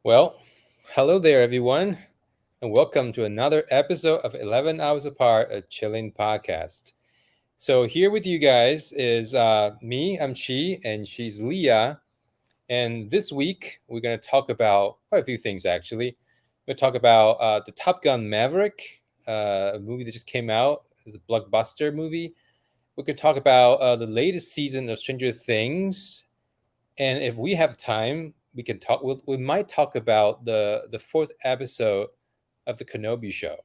Well, hello there, everyone, and welcome to another episode of 11 Hours Apart, a ChiLynn podcast. So, here with you guys is me, I'm Chi, and she's Leah. And this week, we're going to talk about quite a few things, actually. We're going to talk about the Top Gun Maverick, a movie that just came out. It's a blockbuster movie. We could talk about the latest season of Stranger Things, and if we have time, we can talk. We might talk about the fourth episode of the Kenobi show.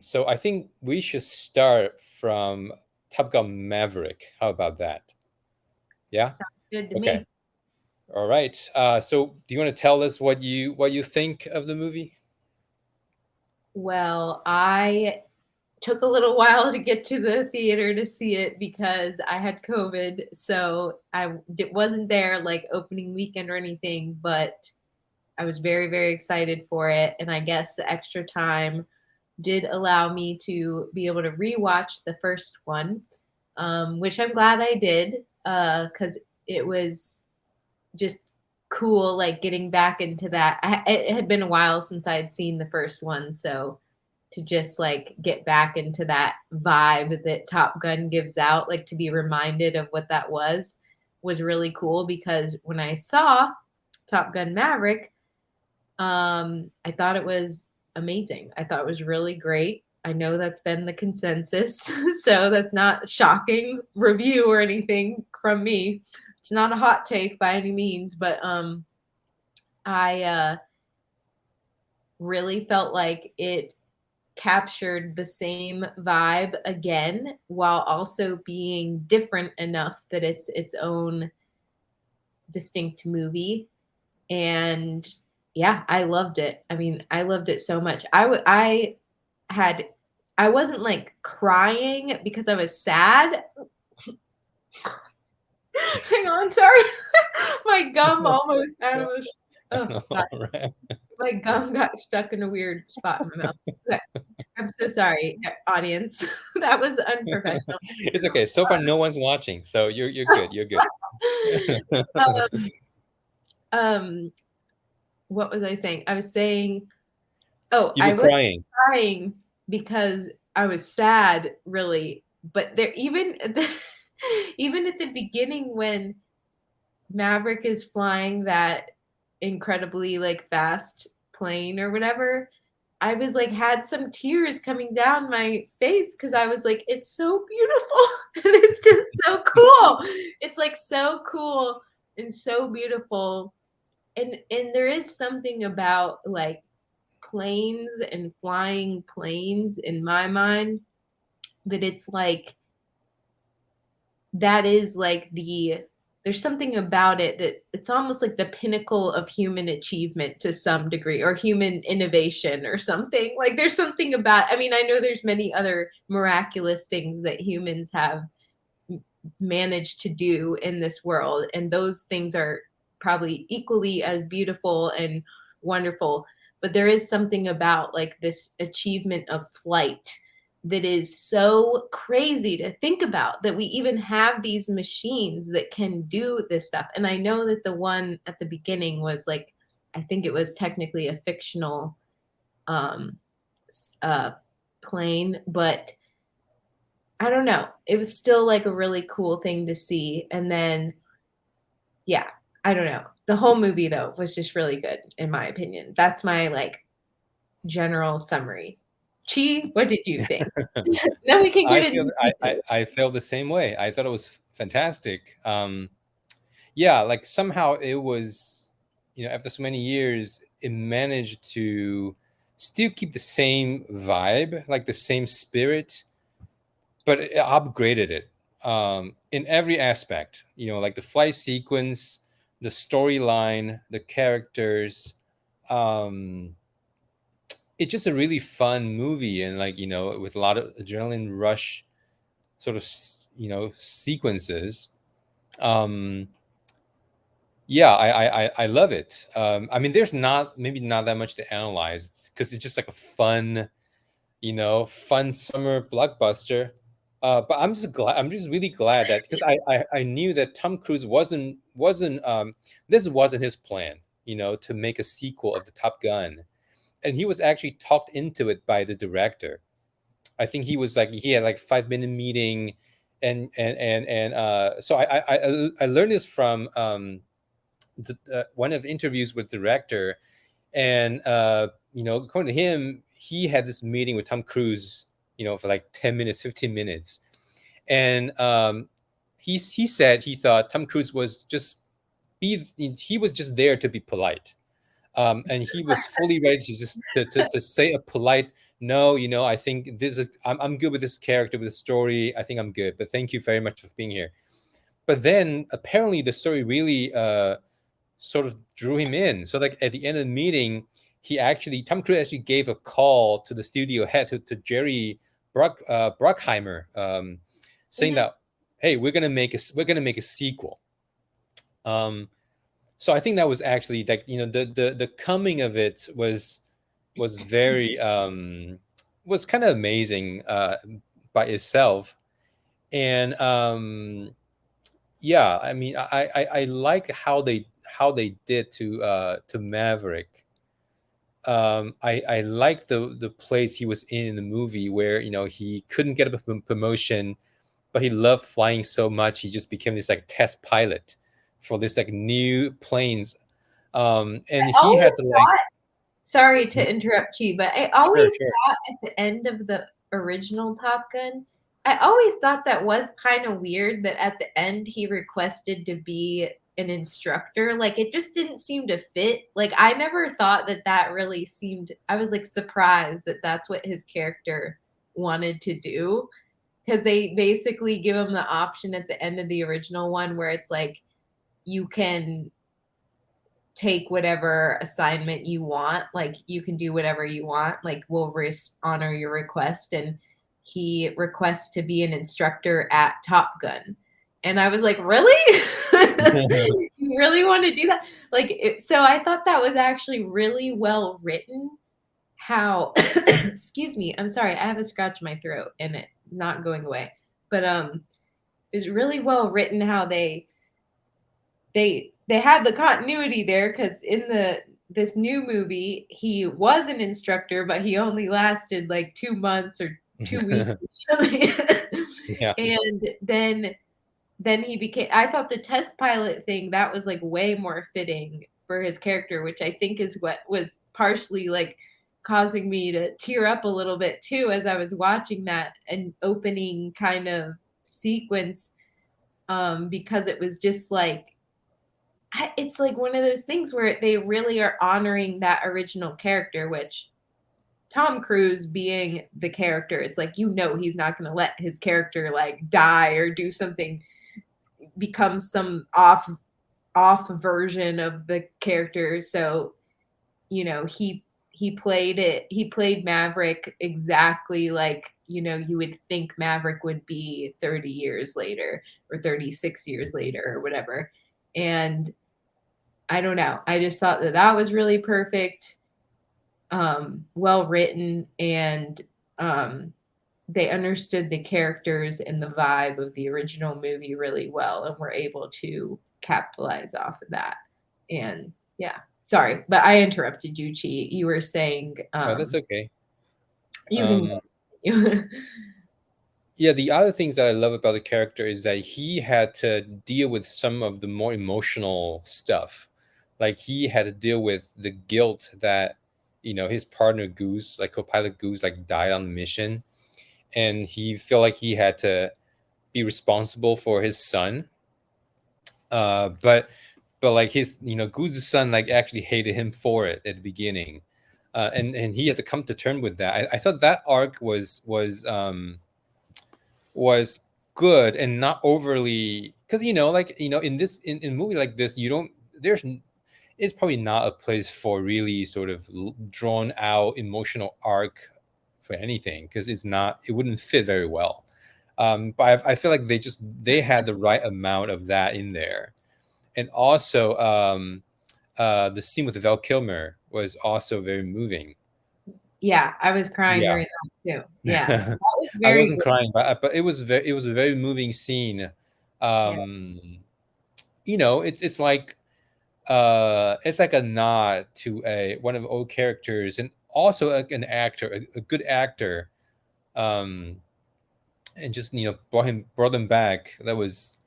So I think we should start from Top Gun Maverick. How about that? Yeah. Sounds good to Okay. me. All right. So do you want to tell us what you think of the movie? Well, I took a little while to get to the theater to see it because I had COVID, so wasn't there like opening weekend or anything, but I was very, very excited for it. And I guess the extra time did allow me to be able to rewatch the first one, which I'm glad I did because it was just cool, like getting back into that. It had been a while since I had seen the first one, so to just like get back into that vibe that Top Gun gives out, like to be reminded of what that was really cool because when I saw Top Gun Maverick, I thought it was amazing. I thought it was really great. I know that's been the consensus, so that's not shocking review or anything from me. It's not a hot take by any means, but I really felt like it captured the same vibe again while also being different enough that it's its own distinct movie. And yeah, I loved it. I mean, I loved it so much. Had I wasn't like crying because I was sad. Hang on, sorry. My gum almost, oh god, All right. my gum got stuck in a weird spot in my mouth. Okay. I'm so sorry, audience. That was unprofessional. It's okay. So far, no one's watching, so you're good. You're good. um, um, what was I saying? I was saying, oh, You I were was crying. crying because I was sad, really. But there, even even at the beginning when Maverick is flying that incredibly like fast plane or whatever, I was like had some tears coming down my face because I was like, it's so beautiful and it's just so cool. It's like so cool and so beautiful. And there is something about like planes and flying planes in my mind that it's like that is like there's something about it that it's almost like the pinnacle of human achievement to some degree or human innovation or something. Like there's something about, I mean, I know there's many other miraculous things that humans have managed to do in this world, and those things are probably equally as beautiful and wonderful. But there is something about like this achievement of flight that is so crazy to think about that we even have these machines that can do this stuff. And I know that the one at the beginning was like, I think it was technically a fictional um uh plane, but I don't know. It was still like a really cool thing to see. And then, yeah, I don't know. The whole movie though was just really good in my opinion. That's my like general summary. Chi, what did you think? Then we can I get feel into details. I feel the same way. I thought it was fantastic. Yeah, like somehow it was, after so many years, it managed to still keep the same vibe, like the same spirit, but it upgraded it in every aspect. Like the flight sequence, the storyline, the characters. Um, it's just a really fun movie, and like with a lot of adrenaline rush sort of sequences. um yeah, I love it. I mean, there's not maybe not that much to analyze because it's just like a fun, fun summer blockbuster. But I'm just really glad that, because I knew that Tom Cruise wasn't this wasn't his plan. to make a sequel of the Top Gun, and he was actually talked into it by the director. I think he was like he had like 5 minute meeting, and so I learned this from one of the interviews with the director, and according to him, he had this meeting with Tom Cruise, for like 10 minutes, 15 minutes, and he said he thought Tom Cruise was just he was just there to be polite, and he was fully ready to just to say a polite no. I think this is I'm good with this character, with the story. I think I'm good, but thank you very much for being here. But then apparently the story really sort of drew him in. So like at the end of the meeting, Tom Cruise actually gave a call to the studio head, to Jerry Bruckheimer, saying Mhm. that, hey, we're gonna make a sequel. Um, so I think that was actually like the coming of it was very was kind of amazing by itself. And yeah, I mean, I like how they did to Maverick. I like the place he was in the movie, where he couldn't get a promotion, but he loved flying so much he just became this like test pilot for this like new planes. And I he had always to like. thought, sorry Mhm. to interrupt you, but I Sure, always sure. thought at the end of the original Top Gun, I always thought that was kind of weird that at the end he requested to be an instructor. Like it just didn't seem to fit. Like I never thought that that really seemed, I was like surprised that that's what his character wanted to do, because they basically give him the option at the end of the original one where it's like you can take whatever assignment you want, like you can do whatever you want, like honor your request. And he requests to be an instructor at Top Gun, and I was like, really? You really want to do that? So I thought that was actually really well written, how excuse me, I'm sorry, I have a scratch in my throat and it not going away. But it was really well written how they had the continuity there, because in this new movie he was an instructor, but he only lasted like 2 months or 2 weeks or something. Yeah. And then he became, I thought the test pilot thing, that was like way more fitting for his character, which I think is what was partially like causing me to tear up a little bit too as I was watching that an opening kind of sequence, because it was just like, it's like one of those things where they really are honoring that original character, which Tom Cruise being the character, it's like, he's not going to let his character like die or do something, become some off version of the character. So, he played Maverick exactly like, you would think Maverick would be 30 years later or 36 years later or whatever. And I don't know. I just thought that that was really perfect, well written, and um, they understood the characters and the vibe of the original movie really well, and were able to capitalize off of that. And yeah, sorry, but I interrupted you, Chi. You were saying, Oh, that's okay. you can Um, continue. yeah, the other things that I love about the character is that he had to deal with some of the more emotional stuff. Like he had to deal with the guilt that, his partner Goose, like co-pilot Goose, like died on the mission, and he felt like he had to be responsible for his son. But like his, Goose's son like actually hated him for it at the beginning, and he had to come to terms with that. I thought that arc was good and not overly, because like in this in a movie like this, you don't there's it's probably not a place for really sort of drawn out emotional arc for anything, because it wouldn't fit very well. But I feel like they had the right amount of that in there. And also the scene with Val Kilmer was also very moving. Yeah, I was crying Yeah. during that too. Yeah, that was I very wasn't crying, but it was a very moving scene. good. Yeah. um it's like it's like a nod to one of the old characters, and also an actor, a good actor, um, and just brought them back. That was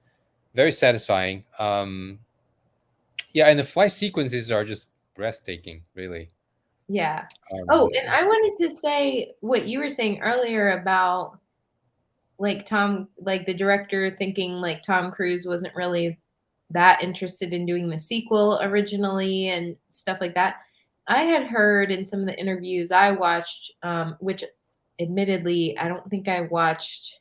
very satisfying. Yeah, and the flight sequences are just breathtaking, really. Yeah. Oh, Um, and I wanted to say what you were saying earlier about like the director thinking like Tom Cruise wasn't really that interested in doing the sequel originally and stuff like that. I had heard in some of the interviews I watched, which admittedly I don't think I watched.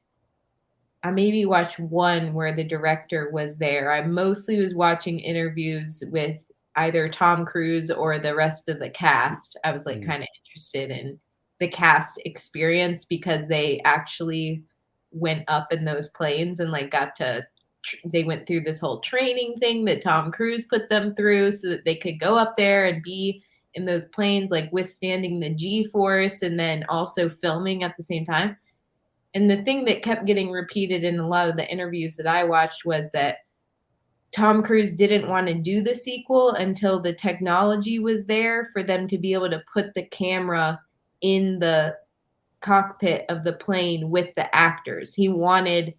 I maybe watched one where the director was there. I mostly was watching interviews with either Tom Cruise or the rest of the cast. I was like mm, kind of interested in the cast experience because they actually went up in those planes and like got to they went through this whole training thing that Tom Cruise put them through so that they could go up there and be in those planes like withstanding the G-force and then also filming at the same time. And the thing that kept getting repeated in a lot of the interviews that I watched was that Tom Cruise didn't want to do the sequel until the technology was there for them to be able to put the camera in the cockpit of the plane with the actors. He wanted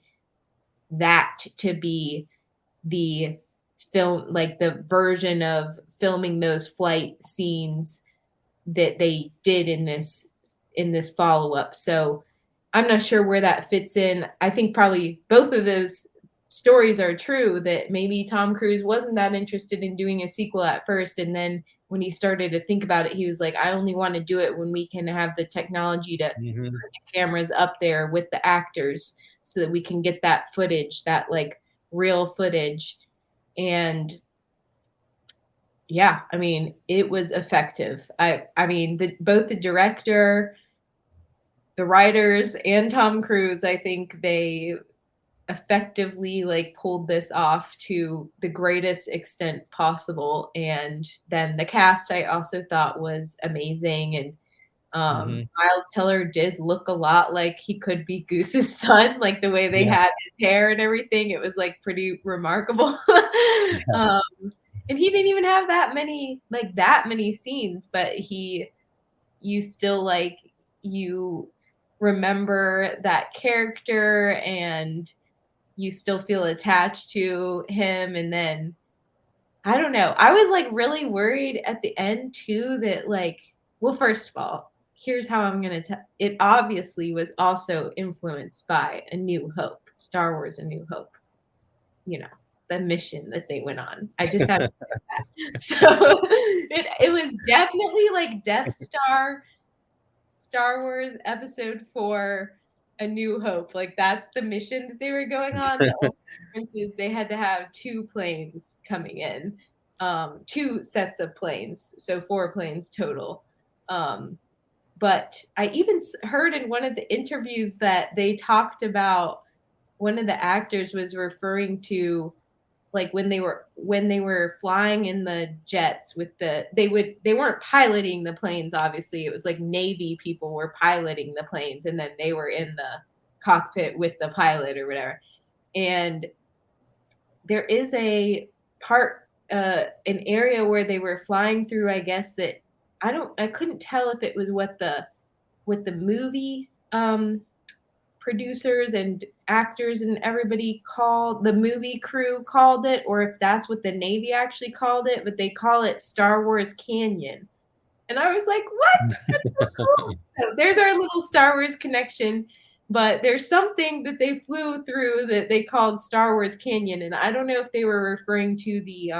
that to be the film, like the version of filming those flight scenes that they did in this follow-up. So I'm not sure where that fits in. I think probably both of those stories are true that maybe Tom Cruise wasn't that interested in doing a sequel at first. And then when he started to think about it, he was like, I only want to do it when we can have the technology to mhm. put the cameras up there with the actors so that we can get that footage, that like real footage. And yeah, I mean, it was effective. I mean, both the director, the writers, and Tom Cruise, I think they effectively like pulled this off to the greatest extent possible. And then the cast I also thought was amazing. And Mhm. Miles Teller did look a lot like he could be Goose's son, like the way they Yeah. had his hair and everything. It was like pretty remarkable. Yeah. um, and he didn't even have that many scenes, but you still like you remember that character and you still feel attached to him. And then I don't know. I was like really worried at the end too that like, well, first of all, here's how I'm gonna tell it obviously was also influenced by A New Hope, Star Wars A New Hope, you know, the mission that they went on. I just have to say that. So it was definitely like Death Star, Star Wars Episode 4, A New Hope. Like that's the mission that they were going on. The only difference is they had to have two planes coming in, two sets of planes, so four planes total. Um, but I even heard in one of the interviews that they talked about one of the actors was referring to like when they were flying in the jets with they weren't piloting the planes, obviously it was like Navy people were piloting the planes and then they were in the cockpit with the pilot or whatever. And there is a part an area where they were flying through, I guess, that I couldn't tell if it was what the movie producers and actors and everybody called the movie crew called it, or if that's what the Navy actually called it, but they call it Star Wars Canyon. And I was like, what? That's so cool. So there's our little Star Wars connection. But there's something that they flew through that they called Star Wars Canyon. And I don't know if they were referring to the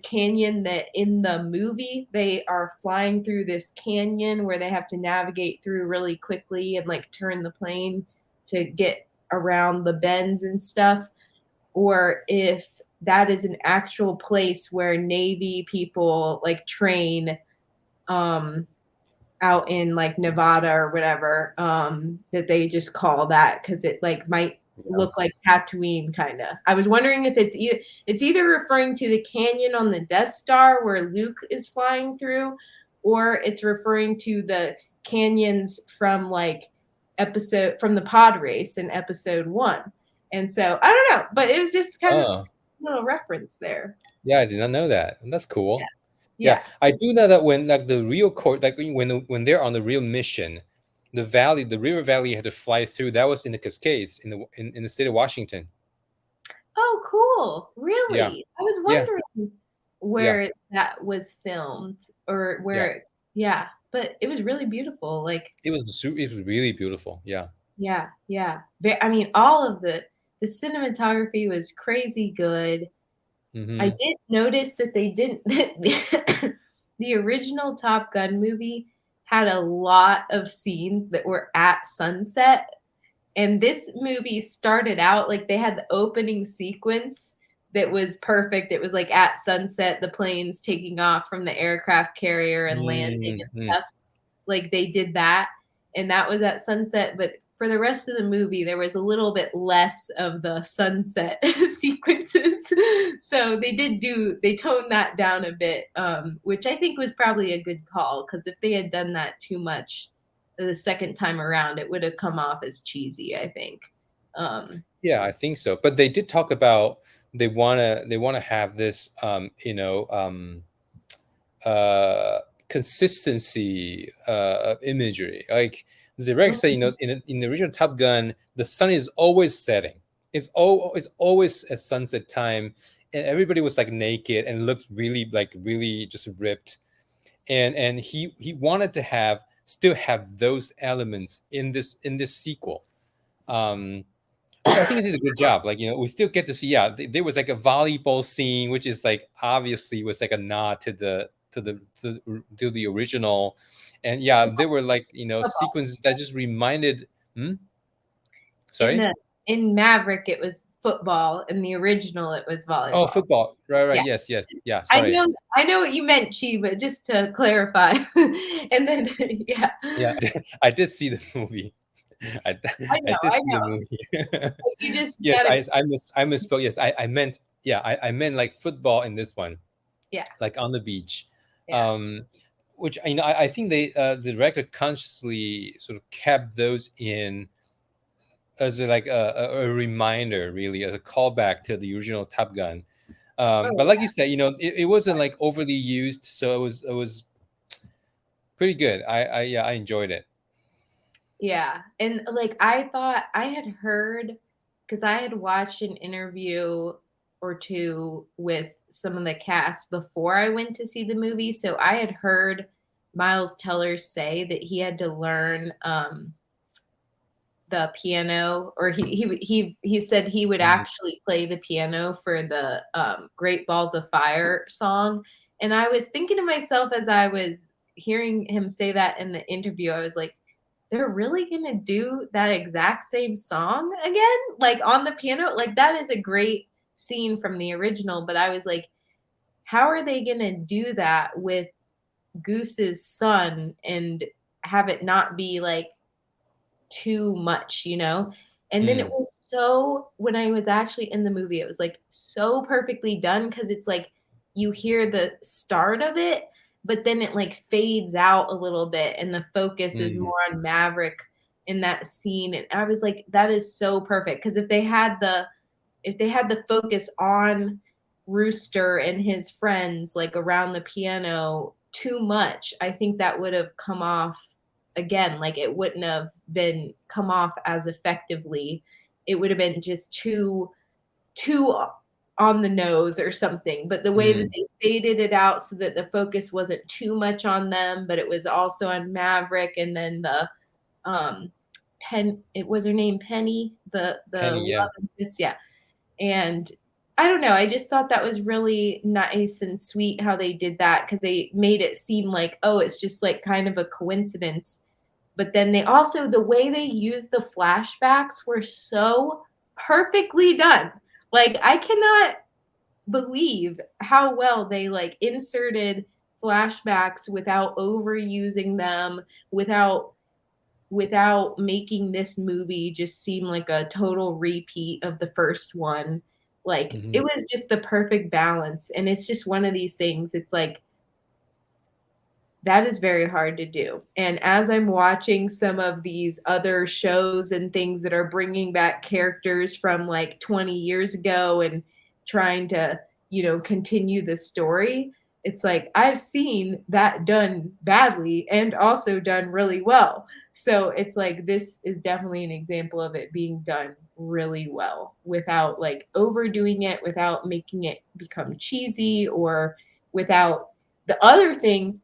canyon that in the movie they are flying through this canyon where they have to navigate through really quickly and like turn the plane to get around the bends and stuff, or if that is an actual place where Navy people like train um out in like Nevada or whatever, that they just call that because it like might Yeah. look like Tatooine kind of. I was wondering if it's either referring to the canyon on the Death Star where Luke is flying through, or it's referring to the canyons from like episode from the pod race in episode 1. And so I don't know, but it was just kind of Oh, a little reference there. Yeah, I did not know that. That's Yeah. cool. Yeah, Yeah. I do know that when like the real court, like when they're on the real mission, the valley, the river valley, you had to fly through. That was in the Cascades in the state of Washington. Oh, cool. Yeah, Really? I was yeah, wondering yeah, where that was filmed or yeah. where, yeah, but it was really beautiful. Like, It was really beautiful. Yeah. yeah, yeah. I mean, all of the cinematography was crazy good. I Mm-hmm. did notice that they didn't the original Top Gun movie had a lot of scenes that were at sunset. And this movie started out like they had the opening sequence that was perfect. It was like at sunset, the planes taking off from the aircraft carrier and landing and Mm-hmm. stuff. Like they did that, and that was at sunset. But for the rest of the movie, there was a little bit less of the sunset sequences. So they toned that down a bit, which I think was probably a good call because if they had done that too much the second time around, it would have come off as cheesy, I think. Um, Yeah, I think so. But they did talk about they wanna have this uh, consistency of imagery. Like the director say, in the original Top Gun, the sun is always setting. It's always at sunset time, and everybody was like naked and looked really just ripped. And he wanted to still have those elements in this sequel. Um, which I think he did a good job. Like, we still get to see. Yeah, there was like a volleyball scene, which is like obviously was like a nod to the original, and yeah, there were like football. sequences that just reminded. Hmm? In Sorry. the in Maverick, it was football. In the original, it was Oh, volleyball. football. Right, right. Yeah. Yes, yes. Yeah. I Sorry. know I know what you meant, Chi, but just to clarify. And then yeah. Yeah, I did see the movie. I I did I see the know. movie. But you just Yes, gotta I misspoke. Yes, I meant, yeah, I meant like football in this one, yeah, like on the beach. yeah. um which I think the director consciously sort of kept those in as a reminder, really, as a callback to the original Top Gun. Oh, But like you said, it wasn't like overly used, so it was pretty good. Yeah, I enjoyed it. yeah. And like I thought I had heard because I had watched an interview or two with some of the cast before I went to see the movie. So I had heard Miles Teller say that he had to learn the piano, or he said he would Mhm. actually play the piano for the Great Balls of Fire song. And I was thinking to myself as I was hearing him say that in the interview, I was like, they're really gonna do that exact same song again, like on the piano? Like that is a great scene from the original, but I was like, how are they gonna do that with Goose's son and have it not be like too much, you know? And then it Mm, was so when I was actually in the movie, it was, like, so perfectly done because it's, like, you hear the start of it, but then it, like, fades out a little bit, and the focus is mm, more on Maverick in that scene, and I was like, "That is so perfect because if they had the focus on Rooster and his friends, like, around the piano too much, I think that would have come off again, like, it wouldn't have been come off as effectively. It would have been just too on the nose or something, but the way that mm. they faded it out so that the focus wasn't too much on them, but it was also on Maverick and then um, it was her name Penny, the Penny, yeah. love interest, yeah. And I don't know, I just thought that was really nice and sweet how they did that because they made it seem like, oh, it's just like kind of a coincidence. But then they also, the way they used the flashbacks were so perfectly done. Like, I cannot believe how well they like inserted flashbacks without overusing them, without making this movie just seem like a total repeat of the first one. Like Hmm. it was just the perfect balance. And it's just one of these things. It's like that is very hard to do. And as I'm watching some of these other shows and things that are bringing back characters from like 20 years ago and trying to continue the story. It's like I've seen that done badly and also done really well. So it's like this is definitely an example of it being done really well without like overdoing it, without making it become cheesy, or without the other thing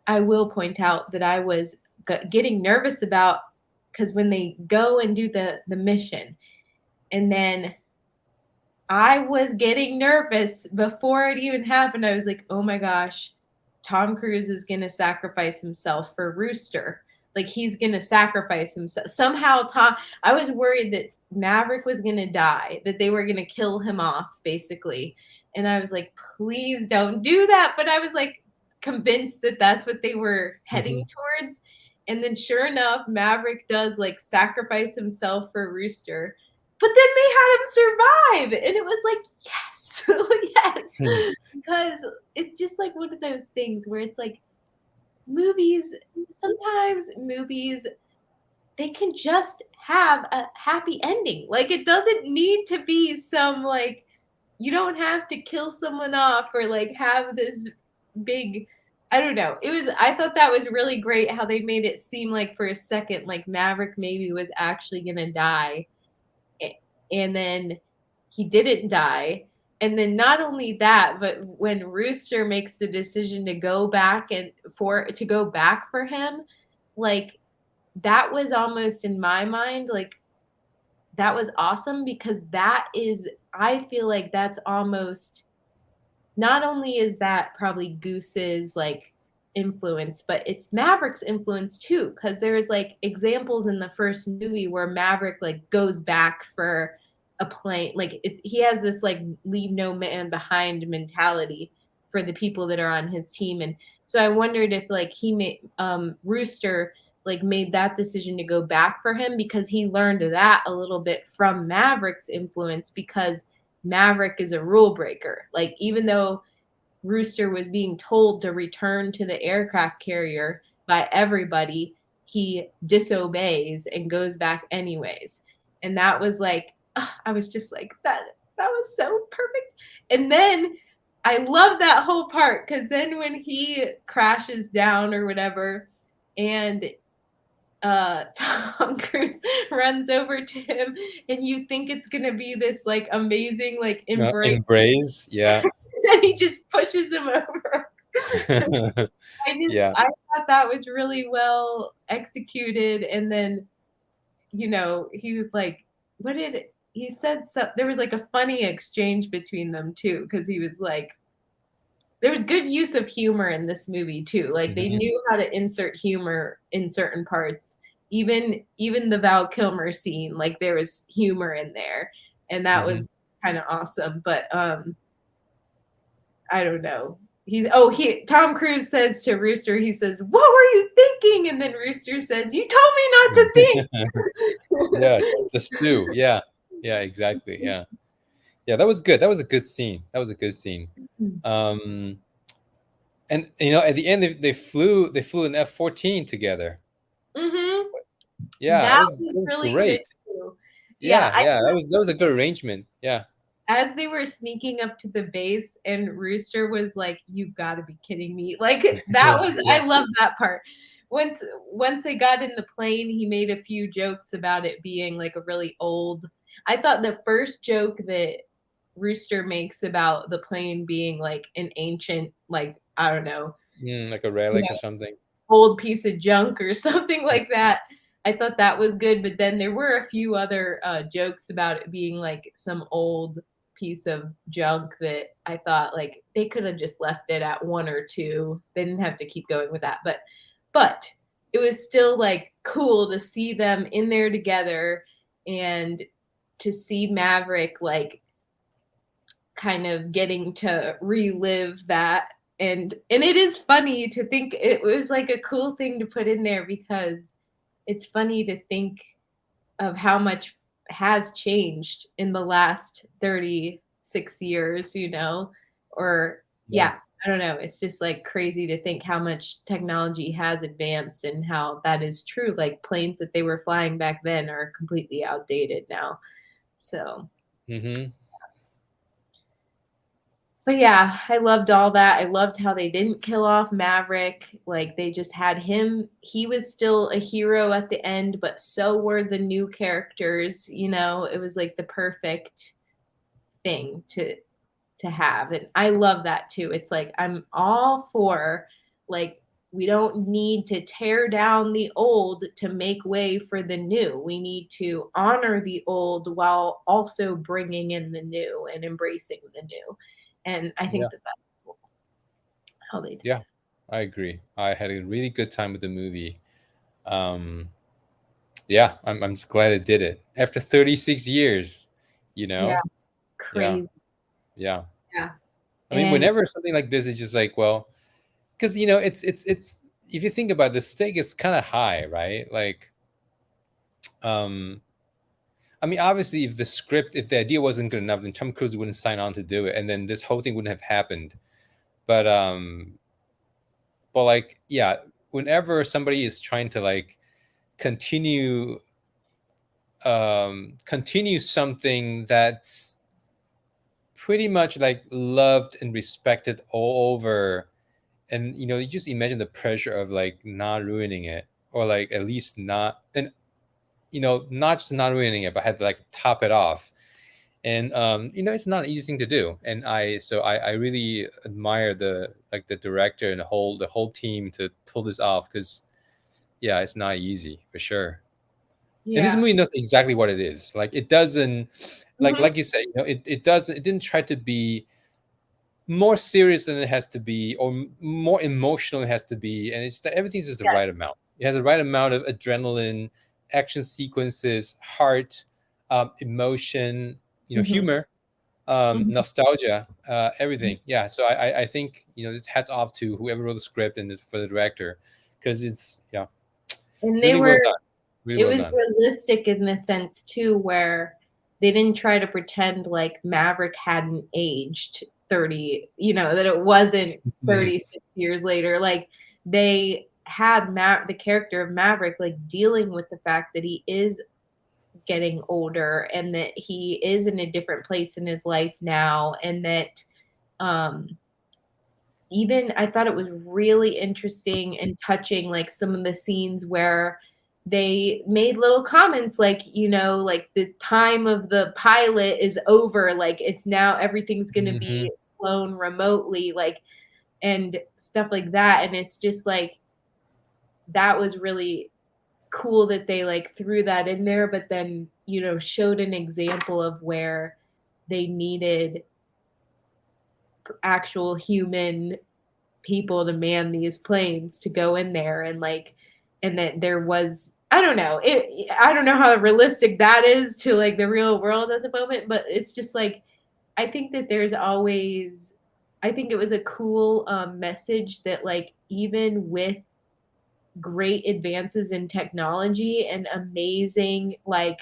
I will point out that I was getting nervous about, because when they go and do the mission, and then I was getting nervous before it even happened. I was like, "Oh my gosh, Tom Cruise is going to sacrifice himself for Rooster. Like he's going to sacrifice himself. Somehow I was worried that Maverick was going to die, that they were going to kill him off basically. And I was like, "Please don't do that." But I was like convinced that that's what they were heading Mhm. towards. And then sure enough, Maverick does like sacrifice himself for Rooster, but then they had him survive, and it was like, yes, yes, because it's just like one of those things where it's like movies. Sometimes movies, they can just have a happy ending. Like it doesn't need to be some like, you don't have to kill someone off or like have this big, I don't know. I thought that was really great how they made it seem like for a second like Maverick maybe was actually gonna die, and then he didn't die. And then not only that, but when Rooster makes the decision to go back and to go back for him, like that was almost in my mind like that was awesome, because that is, I feel like that's almost, not only is that probably Goose's like influence, but it's Maverick's influence too. Cause there's like examples in the first movie where Maverick like goes back for a plane. Like he has this like leave no man behind mentality for the people that are on his team. And so I wondered if like he made Rooster like made that decision to go back for him because he learned that a little bit from Maverick's influence, because Maverick is a rule breaker. Like, even though Rooster was being told to return to the aircraft carrier by everybody, he disobeys and goes back anyways. And that was like, I was just like, that was so perfect. And then I love that whole part, because then when he crashes down or whatever, and Tom Cruise runs over to him, and you think it's gonna be this like amazing like embrace, Embrace, yeah. and he just pushes him over. Yeah. I thought that was really well executed. And then he was like, what did he said? So there was like a funny exchange between them too, because he was like, there was good use of humor in this movie too. Like they Mhm, knew how to insert humor in certain parts. Even the Val Kilmer scene, like there was humor in there, and that mhm. was kind of awesome. But I don't know. He Tom Cruise says to Rooster, he says, "What were you thinking?" And then Rooster says, "You told me not to Yeah, think." just do. Yeah. Yeah, exactly, yeah. Yeah, that was good. That was a good scene. That was a good scene. Um, and at the end they flew an F-14 together. Hmm. Yeah, That that was was really good great. too. Yeah, Yeah, yeah, that was a good arrangement. Yeah. as they were sneaking up to the base and Rooster was like, "You've got to be kidding me." Like that was, Yeah. I love that part. Once they got in the plane, he made a few jokes about it being like a really old. I thought the first joke that Rooster makes about the plane being like an ancient, like, I don't know, Like a you relic or know, something. old piece of junk or something like that. I thought that was good, but then there were a few other jokes about it being like some old piece of junk that I thought like they could have just left it at one or two. They didn't have to keep going with that, but it was still like cool to see them in there together, and to see Maverick like kind of getting to relive that. And it is funny to think it was like a cool thing to put in there, because it's funny to think of how much has changed in the last 36 years, or Yeah. yeah, I don't know. It's just like crazy to think how much technology has advanced and how that is true. Like planes that they were flying back then are completely outdated now. So, Mhm. But yeah, I loved all that. I loved how they didn't kill off Maverick. Like they just had him. He was still a hero at the end, but so were the new characters. You know, it was like the perfect thing to have. And I love that too. It's like I'm all for like we don't need to tear down the old to make way for the new. We need to honor the old while also bringing in the new and embracing the new. And I Yeah. think that that's cool how they did Yeah, I agree. I had a really good time with the movie. Um, yeah, I'm just glad it did it after 36 years. You it. Yeah, know, yeah, crazy. yeah. Yeah. I mean, And whenever something like this is just like, well, because it's if you think about it, the stake is kind of high, right? Like, um, I mean, obviously, if the idea wasn't good enough, then Tom Cruise wouldn't sign on to do it, and then this whole thing wouldn't have happened. But like, yeah, whenever somebody is trying to like continue continue something that's pretty much like loved and respected all over, and you just imagine the pressure of like not ruining it, or like at least not, and not just not ruining it, but had to like top it off. And it's not an easy thing to do, and I really admire the director and the whole team to pull this off, because yeah, it's not easy for sure. And this yeah. movie knows exactly what it is. Like, it doesn't, Mhm. like you said, it didn't try to be more serious than it has to be, or more emotional than it has to be, and everything's just the right Yes. amount. It has the right amount of adrenaline, action sequences, heart, emotion, Mhm. humor, Mhm. nostalgia, everything. Yeah, so I think it's hats off to whoever wrote the script and for the director, because it's, yeah, And they really well were done, really it well was done. realistic in the sense too where they didn't try to pretend like Maverick hadn't aged 30, that it wasn't Mhm. 36 years later. Like they had the character of Maverick like dealing with the fact that he is getting older and that he is in a different place in his life now, and that um even I thought it was really interesting and touching, like some of the scenes where they made little comments like, like the time of the pilot is over, like it's now everything's going to Mhm. be flown remotely, like, and stuff like that. And it's just like, that was really cool that they like threw that in there, but then, showed an example of where they needed actual human people to man these planes to go in there, and like, and that there was, I don't know how realistic that is to like the real world at the moment, but it's just like I think that there's always, I think it was a cool message that like even with great advances in technology and amazing, like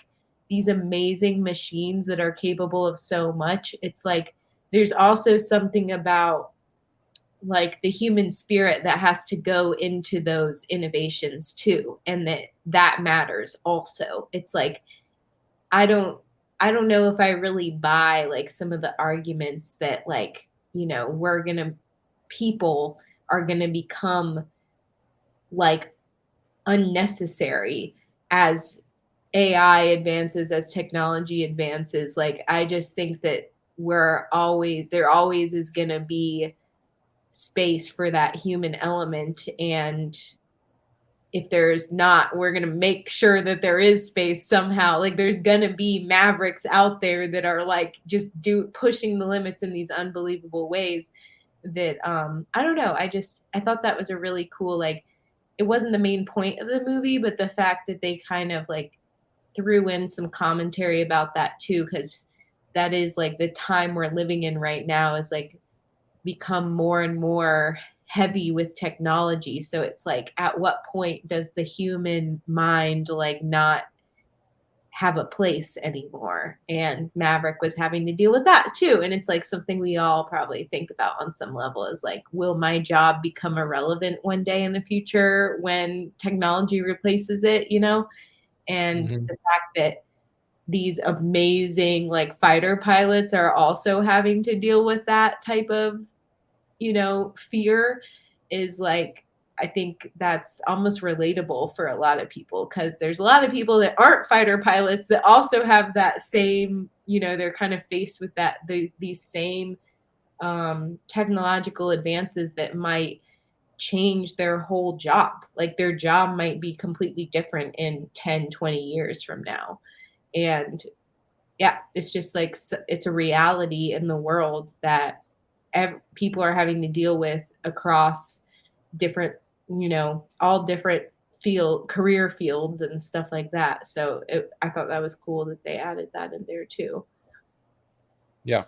these amazing machines that are capable of so much, it's like there's also something about like the human spirit that has to go into those innovations too, and that matters also. It's like i don't I don't know if I really buy like some of the arguments that like, we're gonna people are gonna become like unnecessary as AI advances, as technology advances. Like I just think that there always is going to be space for that human element, and if there's not, we're going to make sure that there is space somehow. Like there's going to be Mavericks out there that are like just pushing the limits in these unbelievable ways that I don't know, I thought that was a really cool, like, it wasn't the main point of the movie, but the fact that they kind of like threw in some commentary about that too, because that is like the time we're living in right now is like become more and more heavy with technology. So it's like, at what point does the human mind like not have a place anymore? And Maverick was having to deal with that too. And it's like something we all probably think about on some level is like, will my job become irrelevant one day in the future when technology replaces it, And Mhm. the fact that these amazing like fighter pilots are also having to deal with that type of, fear is like, I think that's almost relatable for a lot of people because there's a lot of people that aren't fighter pilots that also have that same, they're kind of faced with these same technological advances that might change their whole job. Like their job might be completely different in 10, 20 years from now. And yeah, it's just like it's a reality in the world that people are having to deal with across different, all different career fields and stuff like that. So I thought that was cool that they added that in there too. Yeah,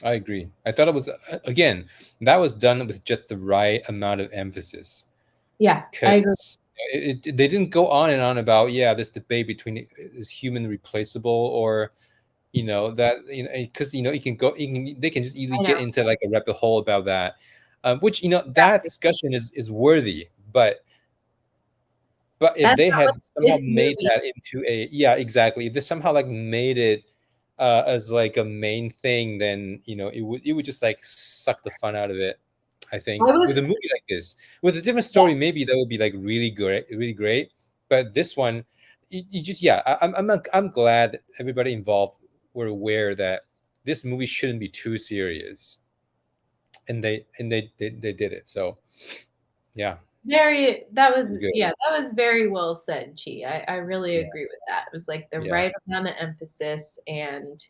I agree. I thought it was again, that was done with just the right amount of emphasis, Yeah, I agree. because they didn't go on and on about, yeah, this debate between is human replaceable, or that, because they can just easily I know. get into like a rabbit hole about that, which that Exactly. discussion is worthy, but if That's they not had what somehow this made movie. that into a, yeah, exactly, if they somehow like made it as like a main thing, then it would just like suck the fun out of it. I I think with was a movie like this, with a different Yeah, story, maybe that would be like really great, really great. But this one, you just, yeah, I'm glad everybody involved were aware that this movie shouldn't be too serious, and they did it. So yeah, that it was was good. yeah, that was very well said, Chi. I really Yeah, agree with that. It was like the yeah. right amount of emphasis and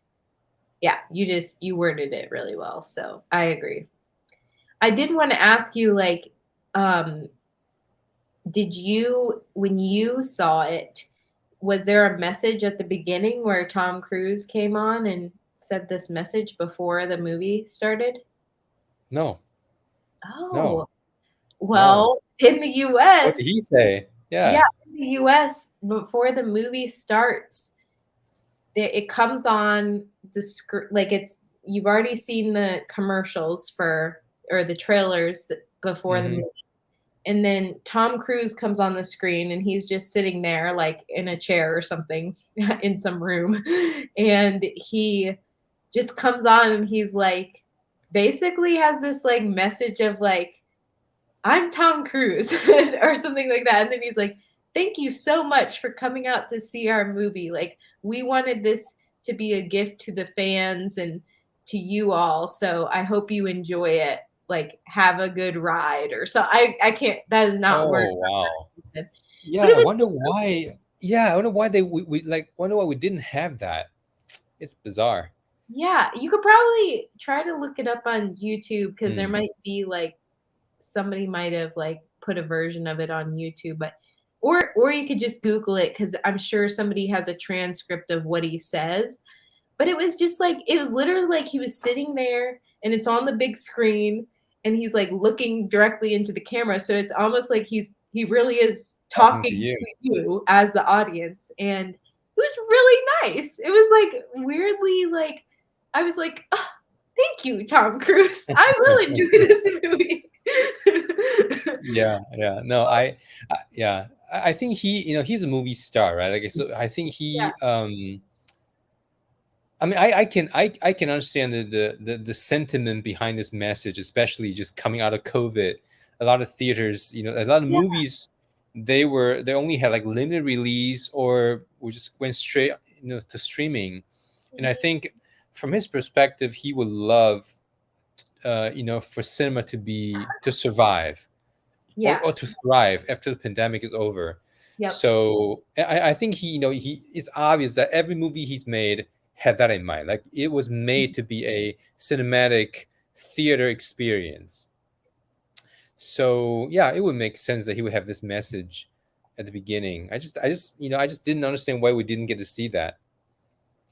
yeah, you worded it really well. So I agree. I did want to ask you, like, um, did you, when you saw it, was there a message at the beginning where Tom Cruise came on and said this message before the movie started? No, no, Oh, no. well, in the What did US, he say? yeah, Yeah. in the US, before the movie starts, it comes on the screen, like you've already seen the commercials for or the trailers before the Hmm. movie. And then Tom Cruise comes on the screen and he's just sitting there like in a chair or something in some room. And he just comes on and he's like basically has this like message of like, I'm Tom Cruise or something like that. And then he's like, thank you so much for coming out to see our movie. Like we wanted this to be a gift to the fans and to you all. So I hope you enjoy it. Like have a good ride or so. I can't, that is not word Oh wow. for word. Yeah, But it I was wonder just so, why. Yeah, I wonder why we like. Wonder why we didn't have that. It's bizarre. yeah, you could probably try to look it up on YouTube because there Hmm. might be like somebody might have like put a version of it on YouTube, but or you could just Google it because I'm sure somebody has a transcript of what he says. But it was just like it was literally like he was sitting there and it's on the big screen and he's like looking directly into the camera. So it's almost like he really is Talking to talking you. to you as the audience. And it was really nice. It was like weirdly like I was like, oh, thank you, Tom Cruise. I will enjoy this movie. Yeah, yeah. No, yeah. I think he's a movie star, right? Like, so I think Yeah, I mean, I can understand the sentiment behind this message, especially just coming out of COVID. A lot of theaters, a lot of yeah, movies, they only had like limited release, or we just went straight, to streaming. And I mhm, think from his perspective, he would love, for cinema to survive, yeah, or to thrive after the pandemic is over. yep, So I think it's obvious that every movie he's made had that in mind. Like it was made to be a cinematic theater experience. So yeah, it would make sense that he would have this message at the beginning. I just didn't understand why we didn't get to see that.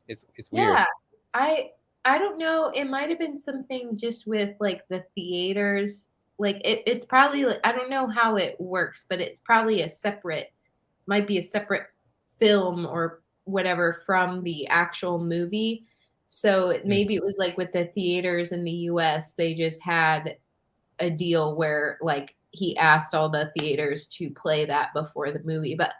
It's weird. yeah. I I don't know. It might have been something just with like the theaters. Like it's probably like I don't know how it works, but it's probably might be a separate film or whatever from the actual movie. So Mm. maybe it was like with the theaters in the US, they just had a deal where like he asked all the theaters to play that before the movie. But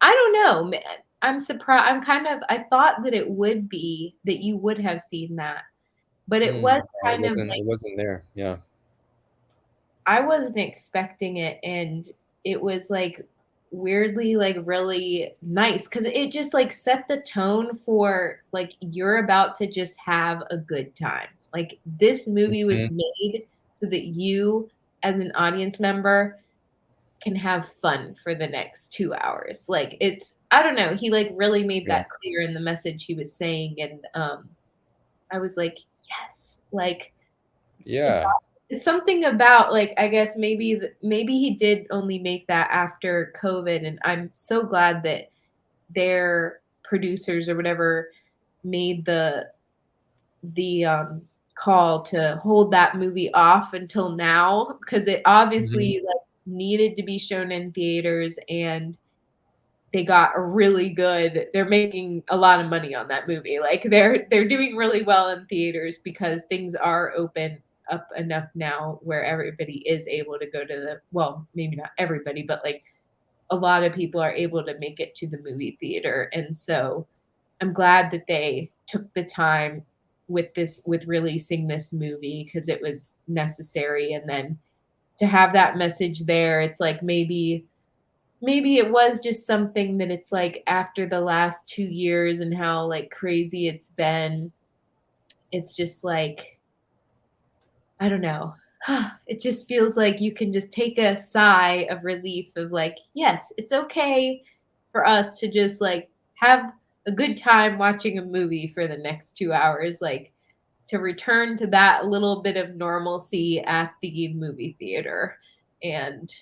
I don't know. I'm surprised. I thought that it would be that you would have seen that, but it was Oh, kind of it like wasn't there. Yeah. I wasn't expecting it, and it was, like, weirdly, like, really nice because it just, like, set the tone for, like, you're about to just have a good time. Like, this movie was Mhm. made so that you, as an audience member, can have fun for the next 2 hours. Like, it's I don't know, he, like, really made Yeah. that clear in the message he was saying, and, I was like, "Yes." Like, Yeah. it's something about, like, I guess maybe he did only make that after COVID, and I'm so glad that their producers or whatever made the call to hold that movie off until now because it Mhm. obviously, like, needed to be shown in theaters, and they got a really good they're making a lot of money on that movie. Like, they're doing really well in theaters because things are open up enough now where everybody is able to go to the well, maybe not everybody, but, like, a lot of people are able to make it to the movie theater, and so I'm glad that they took the time with releasing this movie because it was necessary, and then to have that message there, it's like maybe it was just something that it's like after the last 2 years and how, like, crazy it's been, it's just like, I don't know. It just feels like you can just take a sigh of relief of like, "Yes, it's okay for us to just, like, have a good time watching a movie for the next 2 hours," like, to return to that little bit of normalcy at the movie theater, and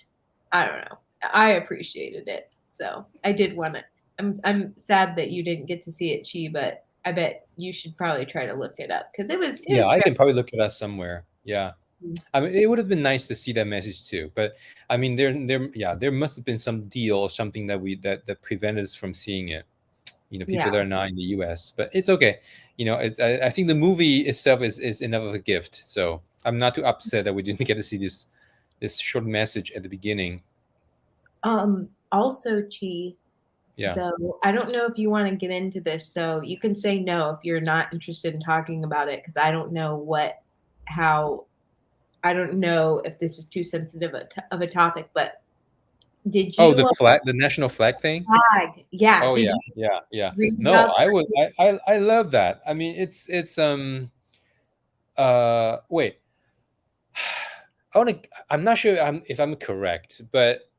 I don't know. I appreciated it, so I did wanna I'm sad that you didn't get to see it, Chi, but I bet you should probably try to look it up because it Yeah, was I very can probably look it up somewhere. Yeah. I mean, it would have been nice to see that message too, but I mean, yeah, there must have been some deal or something that prevented us from seeing it. People that yeah. are not in the U.S., but it's okay. I think the movie itself is enough of a gift, so I'm not too upset that we didn't get to see this short message at the beginning. Also, Chi, Yeah. though, I don't know if you wanna get into this, so you can say no if you're not interested in talking about it because I don't know how I don't know if this is too sensitive of a topic, but did Oh, you, the national flag thing. flag yeah, Oh did yeah, you yeah, yeah. read No, about I would, I love that. I mean, it's wait. I'm not sure if I'm correct, but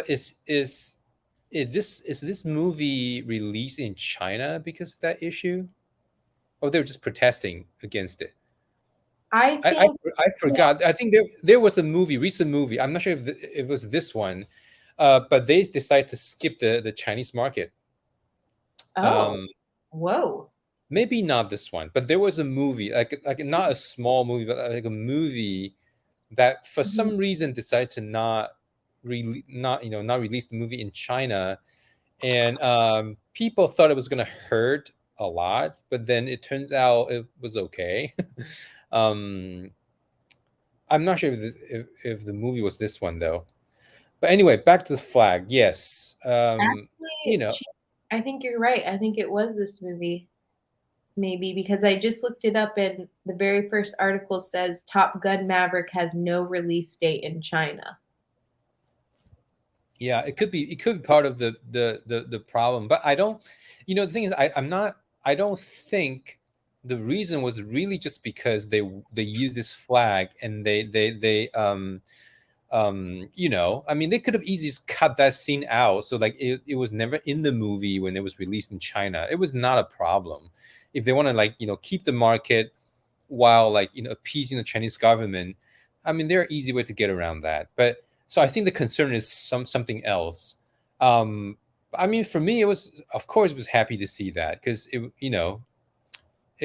is this movie released in China because of that issue? Or they're just protesting against it? I I I, think I yeah. forgot. I think there was a recent movie. I'm not sure if it was this one, but they decided to skip the Chinese market. Oh, Um, whoa. Maybe not this one, but there was a movie, like not a small movie, but like a movie that for Mhm. some reason decided to not release the movie in China, and people thought it was going to hurt a lot, but then it turns out it was okay. um, I'm not sure if the movie was this one though. But anyway, back to the flag. Yes, you Actually, know. I think you're right. I think it was this movie, maybe because I just looked it up and the very first article says Top Gun Maverick has no release date in China. Yeah, it could be part of the problem, but I don't. The thing is, I don't think the reason was really just because they use this flag and I mean, they could have easily just cut that scene out. So like it was never in the movie when it was released in China. It was not a problem. If they want to like, keep the market while like, appeasing the Chinese government, I mean, there are easy way to get around that. But so I think the concern is something else. I mean, for me, it was, of course, it was happy to see that because it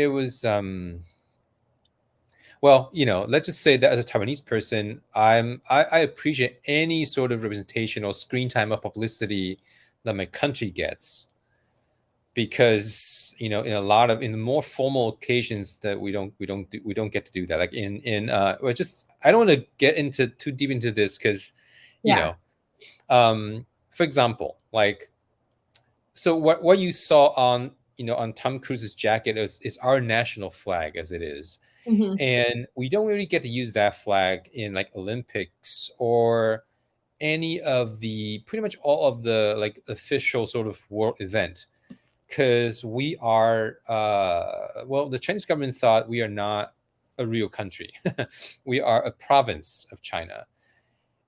was, well, let's just say that as a Taiwanese person, I appreciate any sort of representation or screen time or publicity that my country gets, because in the more formal occasions that we don't get to do that. Like well, just I don't want to get into too deep into this because you Yeah. know for example, like So what you saw on, on Tom Cruise's jacket is our national flag as it is, Mhm. and we don't really get to use that flag in like Olympics or any of the pretty much all of the like official sort of world event, because we are well, the Chinese government thought we are not a real country. We are a province of China.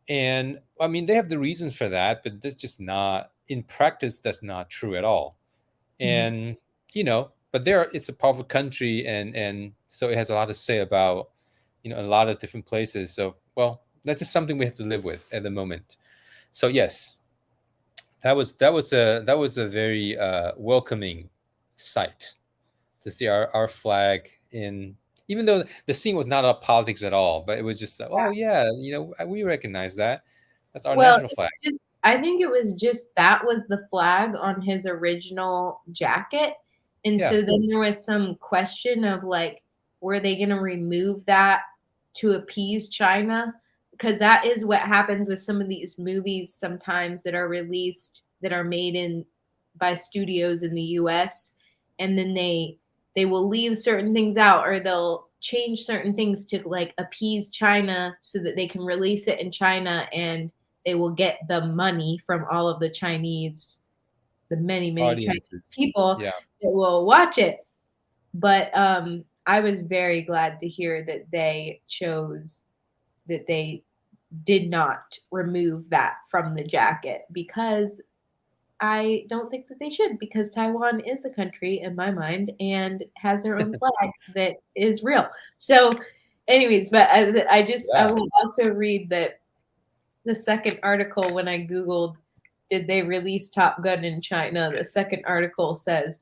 And I mean, they have the reasons for that, but that's just not in practice, that's not true at all. Mhm. And but it's a powerful country, and so it has a lot to say about a lot of different places. So, well, that's just something we have to live with at the moment. So yes, that was a very welcoming sight to see our flag in, even though the scene was not about politics at all, but it was just like, oh yeah, we recognize that, that's our Well, national it flag. just I think it was just that was the flag on his original jacket, and Yeah, so then there was some question of, like, were they gonna remove that to appease China? Because that is what happens with some of these movies sometimes that are released that are made in by studios in the US, and then they will leave certain things out or they'll change certain things to, like, appease China so that they can release it in China and they will get the money from all of the Chinese, the many, many Chinese audiences. people Yeah. that will watch it. But I was very glad to hear that they chose that they did not remove that from the jacket because I don't think that they should because Taiwan is a country in my mind and has their own flag that is real. So, anyways, but I Yeah. will also read that the second article when I Googled, did they release Top Gun in China? The second article says,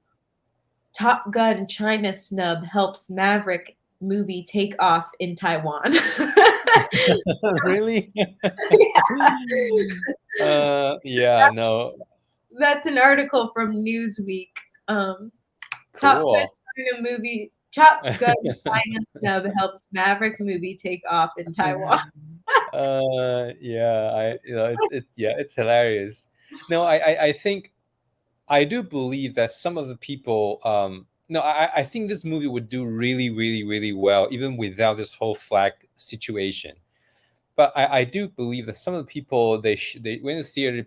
Top Gun China snub helps Maverick movie take off in Taiwan. Really? Yeah, Yeah, no. that's an article from Newsweek. Um, Top Gun Cool. China movie, Top Gun China snub helps Maverick movie take off in Taiwan. Yeah, it's hilarious. No, I think I do believe that some of the people, no, I think this movie would do really, really, really well, even without this whole flag situation. But I do believe that some of the people, they went to the theater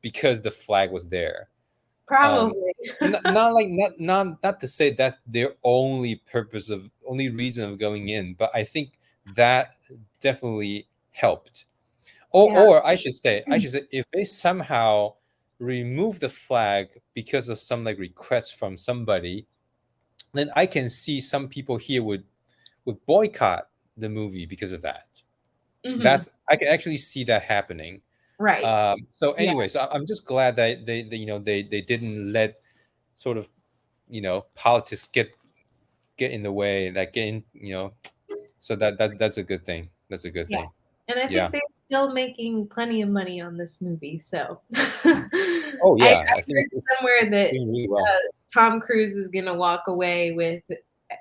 because the flag was there. Um, Probably. not like not to say that's their only reason of going in, but I think that definitely helped. Yeah. Or I should say, if they somehow remove the flag because of some like requests from somebody, then I can see some people here would boycott the movie because of that. Mhm. That's I can actually see that happening. Right. So Yeah. anyway, so I'm just glad that they didn't let sort of politics get in the way, like get in, so that's a good thing. That's a good Yeah. thing. And I Yeah. think they're still making plenty of money on this movie, so Oh I yeah, I think heard it's somewhere that, doing really well. Tom Cruise is gonna walk away with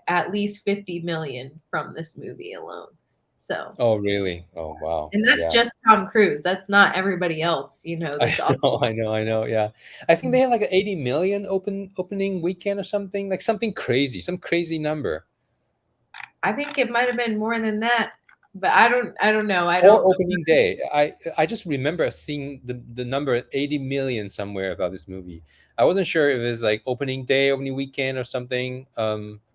at least 50 million from this movie alone. So Oh really? Oh wow. and that's Yeah. just Tom Cruise, that's not everybody else, I that's also know. Yeah, I think they had like an 80 million opening weekend or something, like something crazy, some crazy number. I think it might have been more than that, but I don't know, I Or don't opening day. I just remember seeing the number 80 million somewhere about this movie. I wasn't sure if it's like opening day, opening weekend, or something.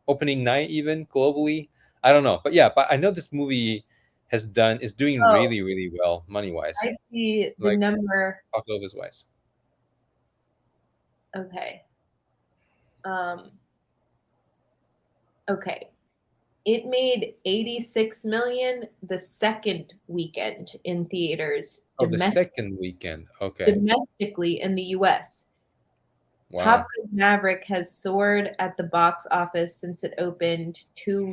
Opening night even globally. I don't know, but yeah, but I know this movie is doing Oh, really really well money I wise, see the like number. box office wise. Okay. Um, okay. It made 86 million the second weekend in theaters Oh, the second weekend. Okay. domestically in the US. Top Wow. Gun Maverick has soared at the box office since it opened 2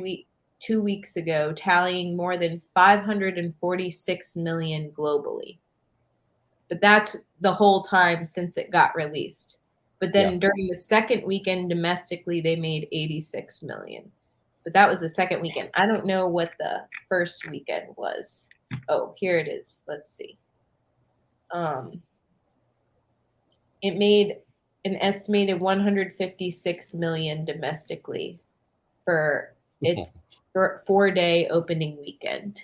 weeks ago, tallying more than 546 million globally. But that's the whole time since it got released. But Yeah. then during the second weekend domestically, they made 86 million. But that was the second weekend. I don't know what the first weekend was. Oh, here it is. Let's see. Um, it made an estimated 156 million domestically for its for 4-day opening weekend.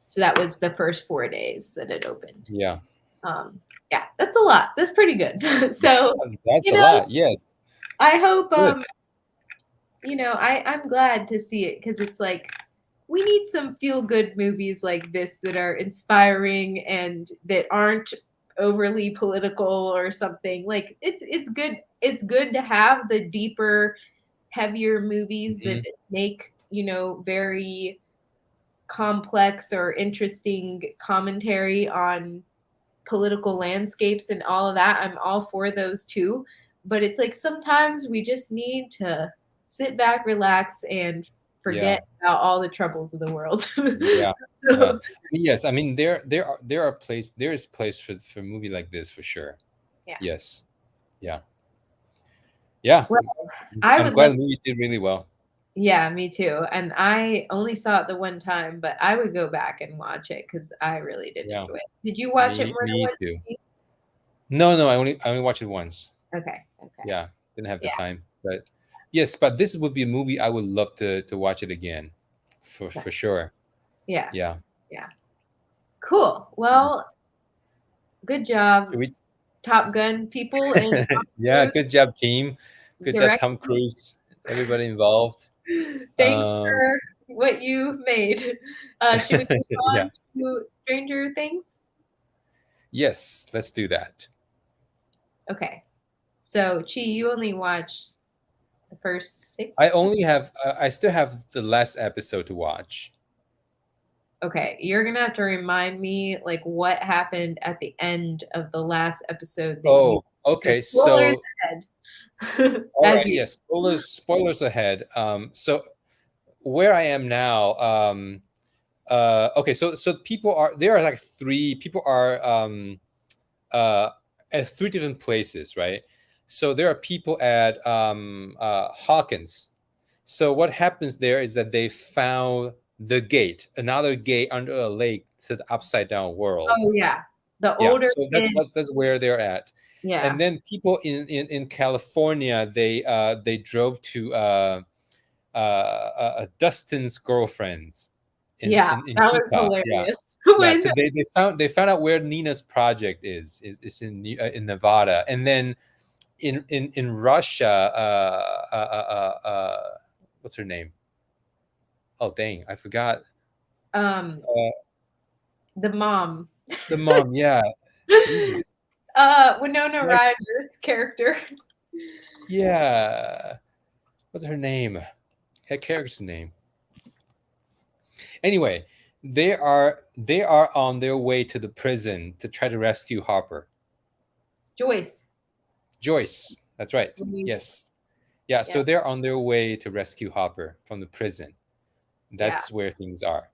So that was the first 4 days that it opened. Yeah. Um, yeah, that's a lot. That's pretty good. So, That's you a know, lot. Yes. I hope Good. I'm glad to see it because it's like we need some feel good movies like this that are inspiring and that aren't overly political or something. Like it's good to have the deeper, heavier movies that Mhm. make, very complex or interesting commentary on political landscapes and all of that. I'm all for those too. But it's like sometimes we just need to sit back, relax, and Yeah. forget about all the troubles of the world. Yeah. Yeah. So, Yes. I mean, there is place for a movie like this for sure. yeah. Yes. Yeah. Yeah. Well, I I'm would glad love the movie did really well. yeah, me too. And I only saw it the one time, but I would go back and watch it because I really did Yeah. enjoy it. Did you watch it more than Me once? too. No, no, I only watched it once. Okay, okay. Yeah. Didn't have the Yeah, time. But yes, but this would be a movie I would love to watch it again. okay. For sure. Yeah, Yeah. yeah. Cool. Well, good job, Should we Top Gun people and Tom Yeah, Cruise good job, team. Good job, Tom directing. Cruise. Everybody involved. Thanks Um, for what you made. Should we move yeah. on to Stranger Things? Yes, let's do that. Okay. So, Chi, you only watched the first I six? only have I still have the last episode to watch. Okay, you're gonna have to remind me like what happened at the end of the last episode that you. Oh, So okay. spoilers So, ahead, all as right, you. yes, spoilers ahead. So where I am now, okay, so people are there are like three people are uh at three different places, right? So there are people at Hawkins. So what happens there is that they found the gate, another gate under a lake to the upside down world. Oh yeah, the Yeah, older so kid. that's where they're at. And Yeah, then people in California, they drove to Dustin's girlfriend yeah, in that was Utah. Yeah, hilarious yeah. when. They found out where Nina's project is in Nevada, and then in Russia, what's her name? Oh dang, I forgot. um Uh, the mom. the mom. Yeah, Jesus. Winona Like, Ryder's character. yeah. What's her name? Her character's name. Anyway, they are on their way to the prison to try to rescue Harper. Joyce. Joyce. That's right. Louise. Yes. Yeah. Yeah, So they're on their way to rescue Harper from the prison. yeah. That's where things are.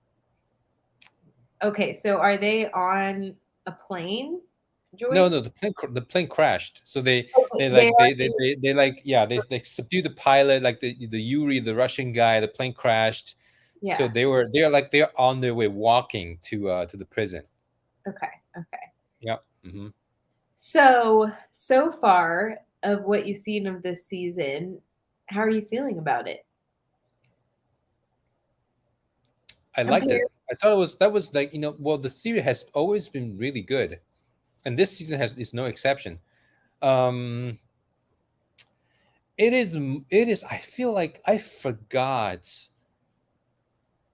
Okay, so are they on a plane, No, no, Joyce? the plane crashed. So Okay, they they like are in. they like yeah they subdued the pilot, like the Yuri, the Russian guy. The plane crashed. So Yeah. they're on their way walking to the prison. Okay. Okay. Yeah. Hmm. So far of what you've seen of this season, how are you feeling about it? I liked Compared. it. I thought that was like well, the series has always been really good, and this season is no exception. Um, it is. I feel like I forgot.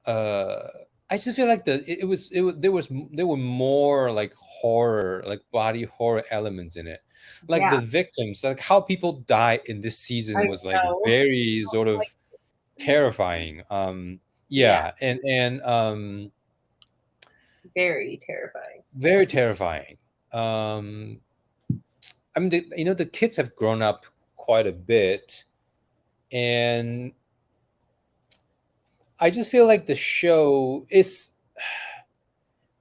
Uh, I just feel like there were more like horror, like body horror elements in it, like Yeah, the victims, like how people die in this I season was like know. very sort of Like, terrifying. yeah, Yeah, and very terrifying. very terrifying. Um, I mean, the kids have grown up quite a bit, and I just feel like the show is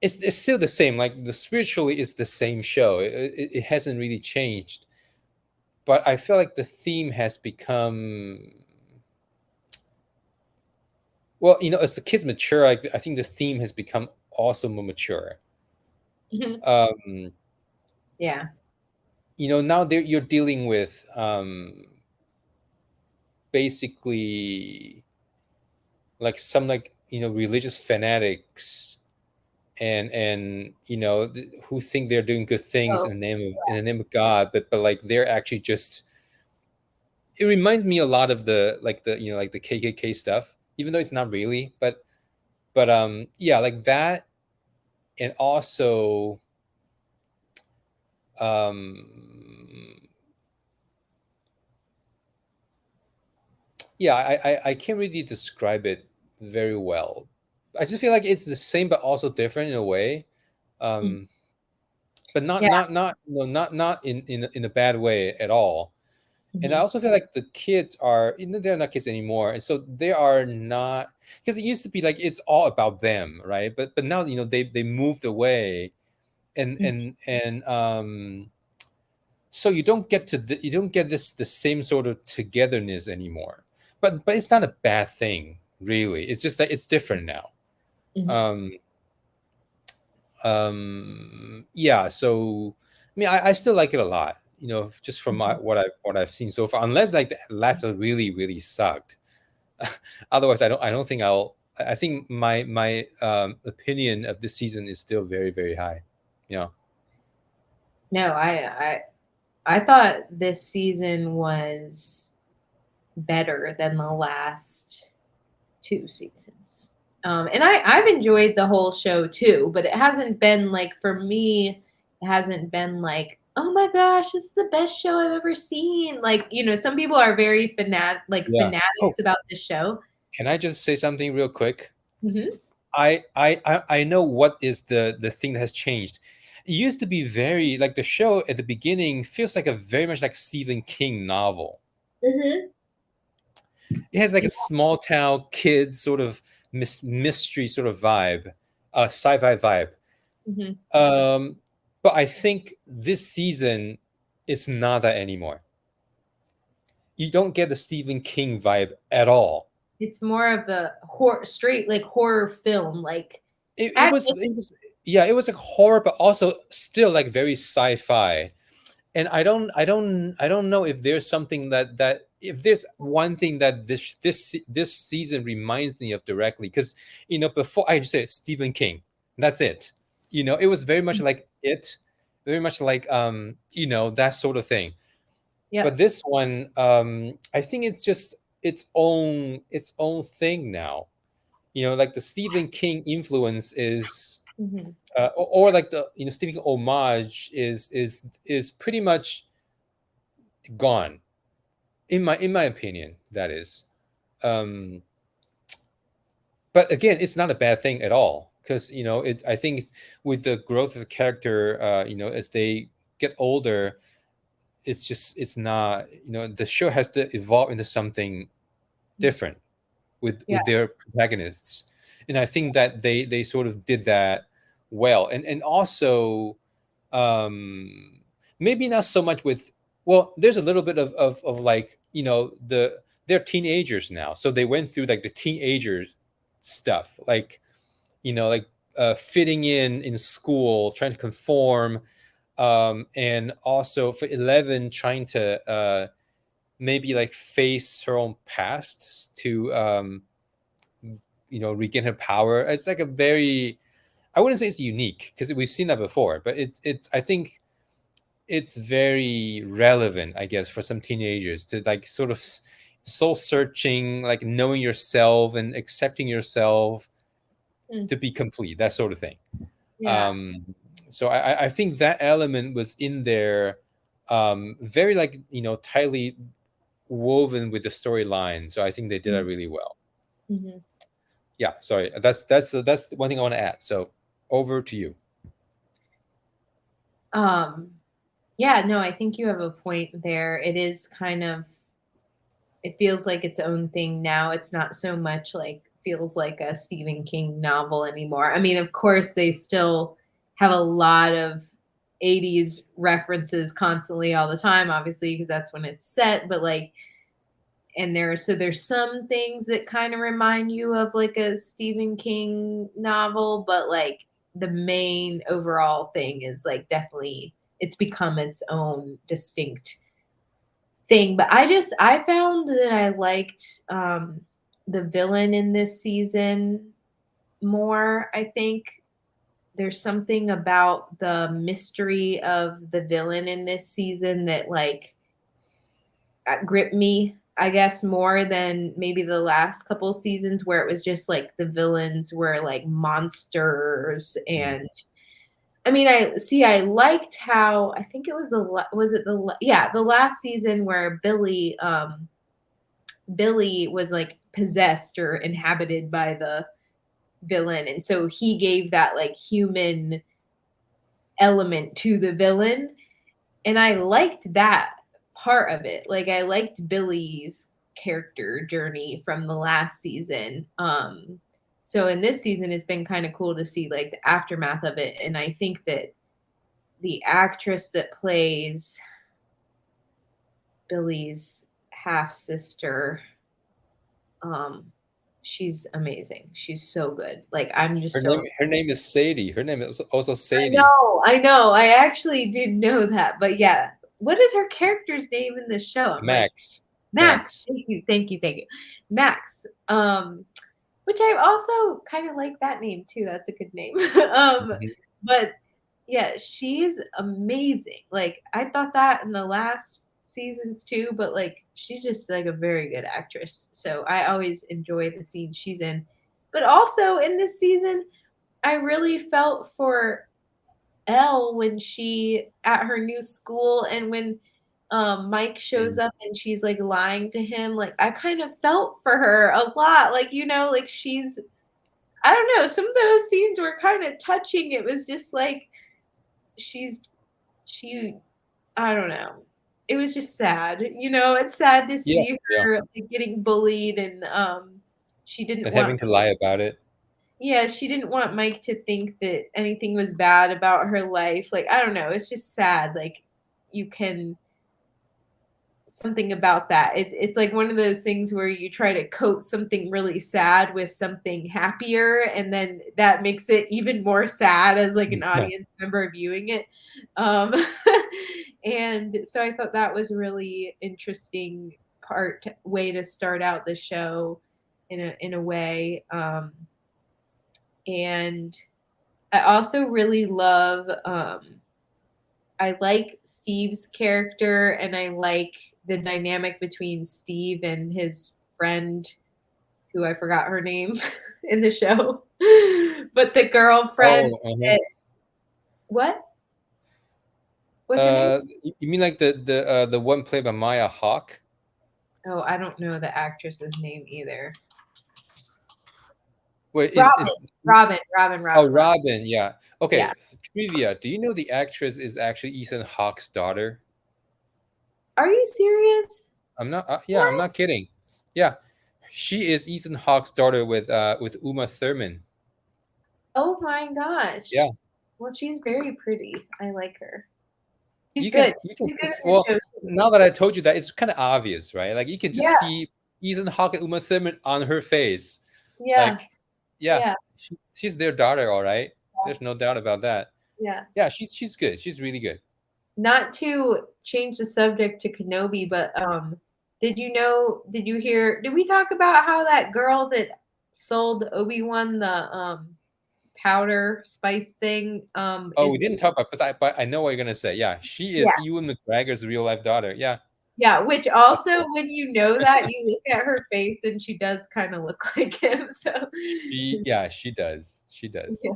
it's still the same. Like the spiritually is the same show. It hasn't really changed, but I feel like the theme has become well. As the kids mature, I think the theme has become also more mature. Mhm. Um, Yeah. now you're dealing with basically like some like religious fanatics and who think they're doing good things Oh, in the name of God, but like they're actually just. It reminds me a lot of the KKK stuff, even though it's not really, but yeah, like that, and also um yeah, I can't really describe it very well. I just feel like it's the same but also different in a way. mm, um but not yeah. not not not in a bad way at all. And I Mhm, also feel like the kids are, they're not kids anymore, and so they are not, because it used to be like it's all about them, right? But now they moved away, and mhm, and and so you don't get the same sort of togetherness anymore. But it's not a bad thing, really. It's just that it's different now. mhm, Um, yeah. So I mean, I still like it a lot. Just from mhm. what I've seen so far. Unless like the latter really really sucked. Otherwise, I don't think I think my opinion of this season is still very very high. Yeah. No, I thought this season was better than the last two seasons. And I've enjoyed the whole show too, but it hasn't been like for me, it hasn't been like, oh my gosh, this is the best show I've ever seen. Like, some people are very Yeah. Oh, fanatics about the show. can I just say something real quick? Hmm. I know what is the thing that has changed. It used to be very like the show at the beginning feels like a very much like Stephen King novel. Hmm. It has like a small town kid sort of mystery sort of vibe, sci-fi vibe. Hmm. Um, but I think this season it's not that anymore. You don't get the Stephen King vibe at all. It's more of a straight like horror film, like It was actually. it was yeah, it was like horror, but also still like very sci-fi. And I don't know if there's something that if there's one thing that this season reminds me of directly, because before I just said Stephen King, that's it. It was very much like it, very much like that sort of thing. But Yep. this one, I think it's just its own thing now. Like the Stephen King influence is, Hmm. or like the Stephen King homage is pretty much gone, in my opinion, that is. um but again, it's not a bad thing at all, because I think with the growth of the character, as they get older, it's not, the show has to evolve into something different Yeah. with their protagonists. And I think that they sort of did that well. And also, um maybe not so much with, well, there's a little bit of like, they're teenagers now, so they went through like the teenager stuff, like fitting in school, trying to conform, and also for 11 trying to maybe like face her own past to regain her power. It's like a very, I wouldn't say it's unique because we've seen that before, but it's I think it's very relevant, I guess, for some teenagers to like sort of soul searching, like knowing yourself and accepting yourself Mm. to be complete, that sort of thing. Yeah. um so I think that element was in there, very like tightly woven with the storyline, so I think they did that really well. Hmm. Yeah, sorry, that's one thing I want to add, so over to you. Um, yeah, no, I think you have a point there. It is kind of, it feels like its own thing now. It's not so much like feels like a Stephen King novel anymore. I mean, of course, they still have a lot of 80s references constantly all the time, obviously, because that's when it's set, but like, and there's some things that kind of remind you of like a Stephen King novel, but like the main overall thing is like definitely it's become its own distinct thing. But I found that I liked the villain in this season more. I think there's something about the mystery of the villain in this season that like gripped me, I guess, more than maybe the last couple seasons where it was just like the villains were like monsters. Mm. And I mean, I liked how I think it was was it yeah, the last season where Billy was like possessed or inhabited by the villain, and so he gave that like human element to the villain, and I liked that part of it. Like I liked Billy's character journey from the last season. So in this season it's been kind of cool to see like the aftermath of it, and I think that the actress that plays Billy's half sister, um she's amazing. She's so good. Like I'm Her just name so her name is Sadie. Her name is also I Sadie. know, I know. I actually did know that. But yeah, what is her character's name in the show? I'm like, Max. Max. Max. Thank you, thank you, thank you. Max. Which I also kind of like that name too. That's a good name. Mhm. But yeah, she's amazing. Like I thought that in the last seasons too, but like she's just like a very good actress. So I always enjoy the scenes she's in. But also in this season, I really felt for Elle when she at her new school, and when Mike shows Mm. up and she's like lying to him, like I kind of felt for her a lot. Like, you know, like she's I don't know, some of those scenes were kind of touching. It was just like she's she I don't know. It was just sad. You know, it's sad to Yeah, see yeah. her like, getting bullied, and she didn't And want having to lie about it. yeah, she didn't want Mike to think that anything was bad about her life. Like, I don't know, it's just sad. Like, you can something about that. It's like one of those things where you try to coat something really sad with something happier, and then that makes it even more sad as like an audience member viewing it. Um, and so I thought that was a really interesting way to start out the show in a way. And I also really love I like Steve's character, and I like the dynamic between Steve and his friend who I forgot her name in the show. But the girlfriend Oh, uh-huh. that what? What's her name? You mean like the one played by Maya Hawke? Oh, I don't know the actress's name either. Wait, Robin. is Robin, Robin, oh, Robin, Robin. Robin? Yeah. Yeah. Okay. Trivia. Do you know the actress is actually Ethan Hawke's daughter? Are you serious? I'm not. Yeah, I'm What? not kidding. Yeah, she is Ethan Hawke's daughter with Uma Thurman. Oh my gosh. Yeah, Well, she's very pretty. I like her. She's you can good. you can. She's good It's in the well, show too. now that I told you that, it's kind of obvious, right? Like you can Yeah, just see Ethan Hawke and Uma Thurman on her face. yeah, Like, yeah, yeah, she's their daughter, all right. There's no doubt about that. yeah. Yeah, she's good. She's really good. Not to change the subject to Kenobi, but did you hear, did we talk about how that girl that sold Obi-Wan the powder spice thing Oh, we is didn't talk about, but I know what you're gonna say. Yeah, she yeah, is Ewan McGregor's real life daughter. Yeah, yeah, which that's also cool. when you know that you look at her face and she does kind of look like him. So She does. She does. yeah.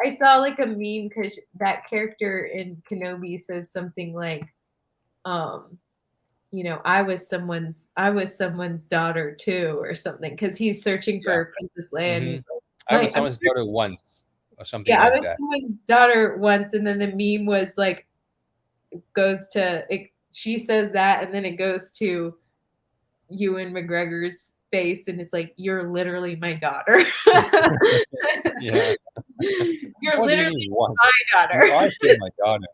I saw like a meme because that character in Kenobi says something like, um, you know, I was someone's daughter too, or something, because he's searching Yeah. for Princess Leia, and Hmm. he's like, I was I'm someone's daughter once, or something yeah, I like was that. someone's daughter once, and then the meme was like goes to it, she says that, and then it goes to Ewan McGregor's face, and it's like, you're literally my daughter. Yeah. You're What do you literally mean my once? You daughter. are still my daughter.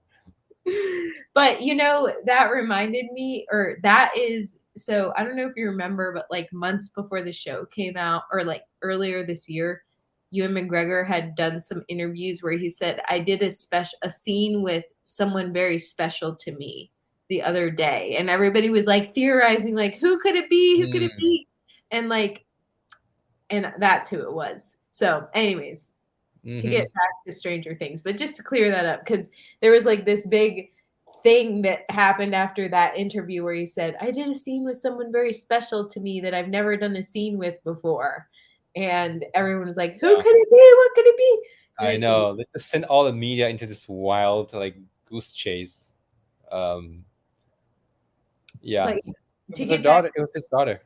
But you know, that reminded me, or that is, so I don't know if you remember, but like months before the show came out, or like earlier this year, Ewan McGregor had done some interviews where he said, I did a scene with someone very special to me the other day. And everybody was like theorizing, like, who could it be? Who could it Mm, be? And like, and that's who it was. So, anyways, to get mm-hmm. back to Stranger Things, but just to clear that up, because there was like this big thing that happened after that interview where he said, I did a scene with someone very special to me that I've never done a scene with before. And everyone was like, who Yeah, could it be? What could it be? And I it's like, know. They just send all the media into this wild like goose chase. Um, yeah, but it to was her get back, daughter. It was his daughter.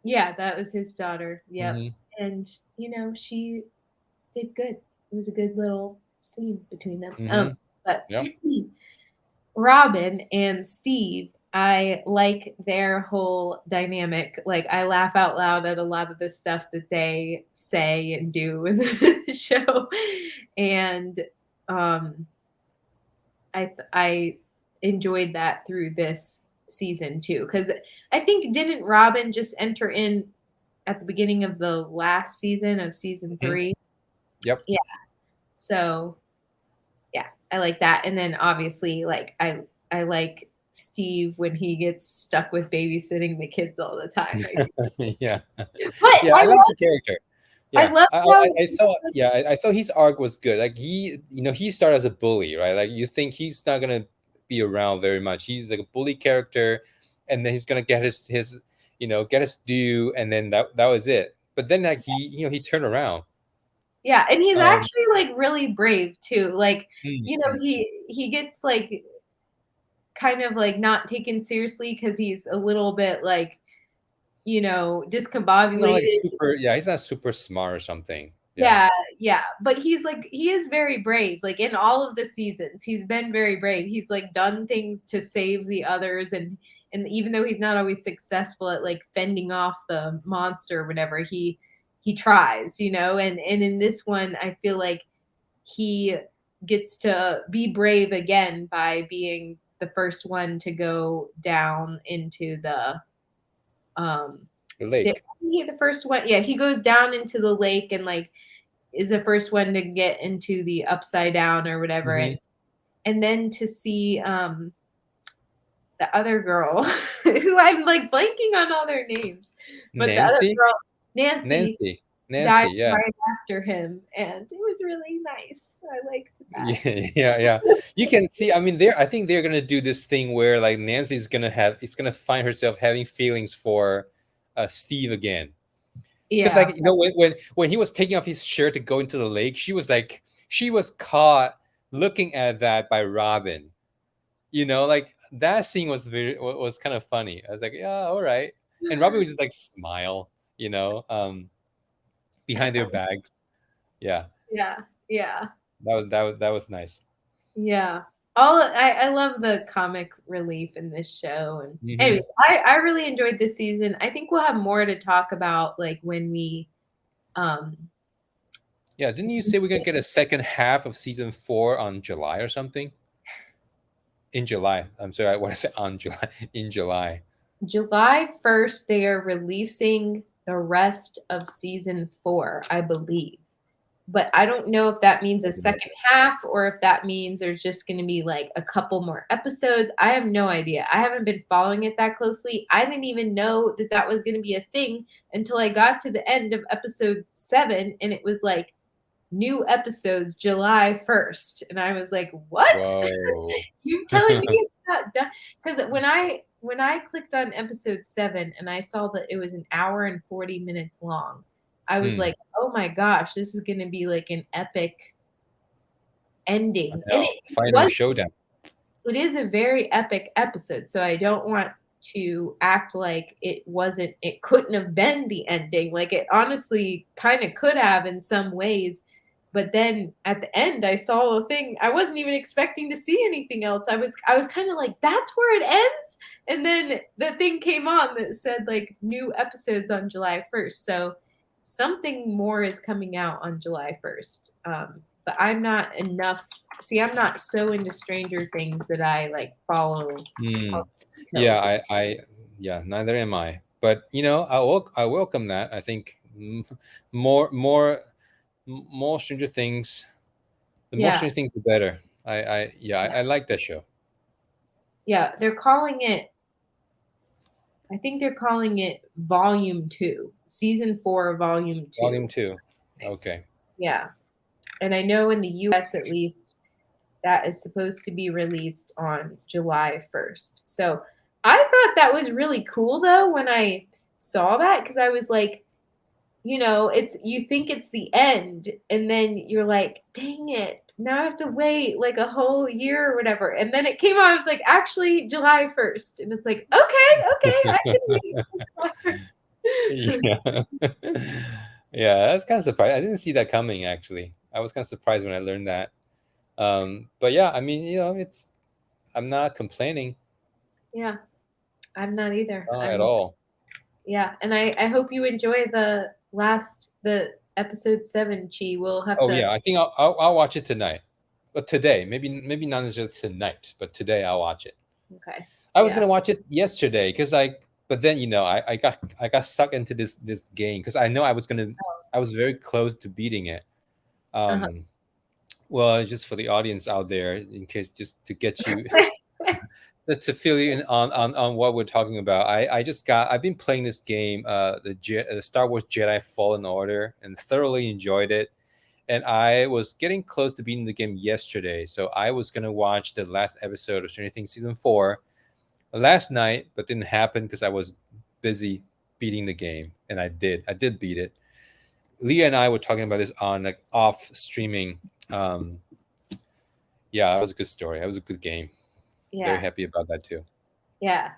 yeah, that was his daughter. Yep. Hmm. And, she did good. It was a good little scene between them. Hmm. But Yeah. Robin and Steve, I like their whole dynamic. Like I laugh out loud at a lot of the stuff that they say and do in the show, and um, I enjoyed that through this season too. Because I think didn't Robin just enter in at the beginning of the last season of season Hmm. 3? Yep. Yeah. So yeah, I like that. And then obviously, like I like Steve when he gets stuck with babysitting the kids all the time. Yeah. But Yeah, I like the character. I Yeah, love I, how I, I thought, yeah, I thought his arc was good. Like he started as a bully, right? Like you think he's not gonna be around very much. He's like a bully character, and then he's gonna get his get his due, and then that was it. But then like he turned around. yeah, and he's Um, actually like really brave too. Like mm, mm. he gets like kind of like not taken seriously because he's a little bit like He's not like discombobulated. super. Yeah, he's not super smart or something. Yeah. Yeah, yeah, but he is very brave. Like in all of the seasons, he's been very brave. He's like done things to save the others, and even though he's not always successful at like fending off the monster or whatever, he tries, and in this one, I feel like he gets to be brave again by being the first one to go down into the um The did lake. he the first one? Yeah, he goes down into the lake and like is the first one to get into the upside down or whatever, Hmm. and then to see the other girl who I'm like blanking on all their names, but the other Nancy. girl, Nancy, Nancy. dies Nancy. Yeah. right after him, and it was really nice. I liked that. Yeah, yeah, yeah. You can see. I mean, I think they're gonna do this thing where like Nancy's gonna find herself having feelings for Steve again. Because Yeah, like when he was taking off his shirt to go into the lake, she was caught looking at that by Robin. Like that scene was kind of funny. I was like, yeah, all right. And Robin would just like smile, behind their bags. Yeah, yeah, yeah, that was nice. yeah. I love the comic relief in this show, and Hmm. anyways, I really enjoyed this season. I think we'll have more to talk about like when we um Yeah, didn't you say we're gonna get a second half of season 4 on July or something? In July. I'm sorry, what is it on July? In July. July 1st, they are releasing the rest of season 4, I believe. But I don't know if that means a second half or if that means there's just going to be like a couple more episodes. I have no idea. I haven't been following it that closely. I didn't even know that that was going to be a thing until I got to the end of episode 7 and it was like new episodes July 1st. And I was like, what? Whoa. You telling me it's not done? Because when I clicked on episode 7 and I saw that it was an hour and 40 minutes long, I was Hmm. like, oh my gosh, this is gonna be like an epic I ending. And know. it Final was showdown. it is a very epic episode. So I don't want to act like it couldn't have been the ending. Like it honestly kind of could have in some ways. But then at the end I saw a thing. I wasn't even expecting to see anything else. I was kind of like, that's where it ends. And then the thing came on that said like new episodes on July 1st. So something more is coming out on July 1st. But I'm not enough. See, I'm not so into Stranger Things that I like follow Hmm. all the Yeah, details. yeah, neither am I. But I welcome that. I think more More Stranger Things. The more Yeah, Stranger Things, the better. yeah, I like that show. yeah. They're calling it. I think they're calling it Volume Two, Season Four, Volume Volume Two. two. Okay. Yeah, and I know in the U.S. at least that is supposed to be released on July 1st. So I thought that was really cool though when I saw that because I was like, it's you think it's the end, and then you're like, dang it, now I have to wait like a whole year or whatever. And then it came out, I was like, actually July 1st. And it's like, okay, okay, I can wait till July 1st. Yeah. Yeah, that's kind of surprising. I didn't see that coming actually. I was kind of surprised when I learned that. But yeah, I mean, it's I'm not complaining Yeah, I'm not either. at I'm all. Yeah, and I hope you enjoy the episode 7, Chi. We'll have Oh to. yeah, I think I'll watch it tonight. But today, maybe not necessarily tonight, but today I'll watch it. Okay. I was Yeah. gonna watch it yesterday because but then I got stuck into this game because I know I was very close to beating it. Uh-huh. Um, well, just for the audience out there, in case just to get you to fill you in on what we're talking about. I've been playing this game, the Star Wars Jedi Fallen Order, and thoroughly enjoyed it. And I was getting close to beating the game yesterday, so I was gonna watch the last episode of Stranger Things season 4 last night, but didn't happen because I was busy beating the game, and I did beat it. Leah and I were talking about this on like off streaming. Um, yeah, it was a good story. It was a good game. Very Yeah. happy about that too. Yeah.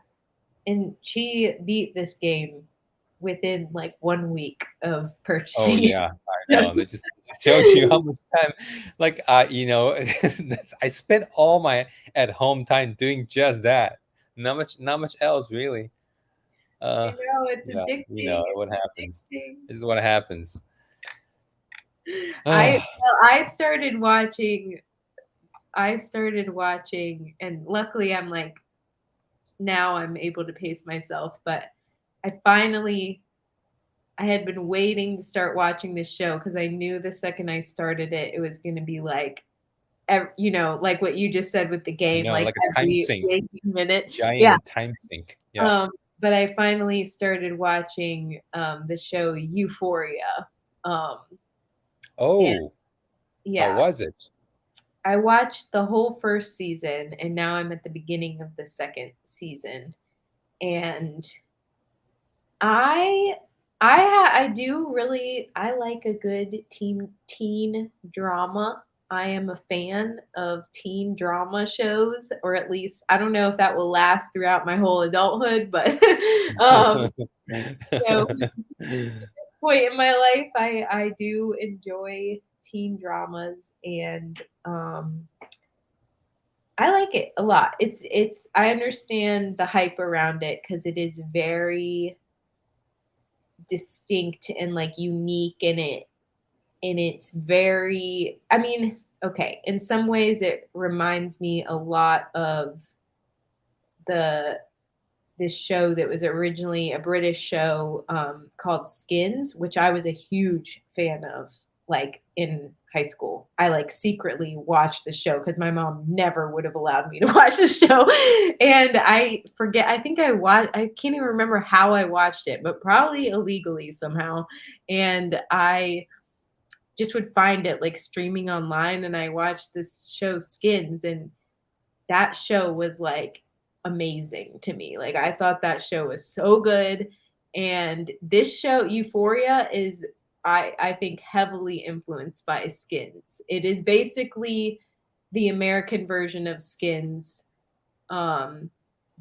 And she beat this game within like 1 week of Oh purchasing yeah, I know. That just tells you how much time, like I spent all my at home time doing just that. Not much else really. I Uh, know it's yeah, you addicting. know what It's happens. addicting. This is what happens. I Ah, well, I started watching, and luckily I'm like now I'm able to pace myself, but I finally I had been waiting to start watching this show because I knew the second I started it, it was going to be like, like what you just said with the I game, know, like like a time every sink, waking minute. Yeah. giant time sink. Yeah. Um, but I finally started watching the show Euphoria. Um, and Oh, how yeah, was it? I watched the whole first season, and now I'm at the beginning of the second season. And I I do really I like a good teen drama. I am a fan of teen drama shows, or at least I don't know if that will last throughout my whole adulthood, but you know, point in my life, I do enjoy teen dramas, and I like it a lot. It's I understand the hype around it because it is very distinct and like unique in it, and it's very, I mean, okay, in some ways it reminds me a lot of the this show that was originally a British show called Skins, which I was a huge fan of, like in high school. I like secretly watched the show because my mom never would have allowed me to watch the show. And I forget, I think I can't even remember how I watched it, but probably illegally somehow. And I just would find it like streaming online, and I watched this show Skins, and that show was like amazing to me. Like I thought that show was so good. And this show, Euphoria, is I think heavily influenced by Skins. It is basically the American version of Skins. Um,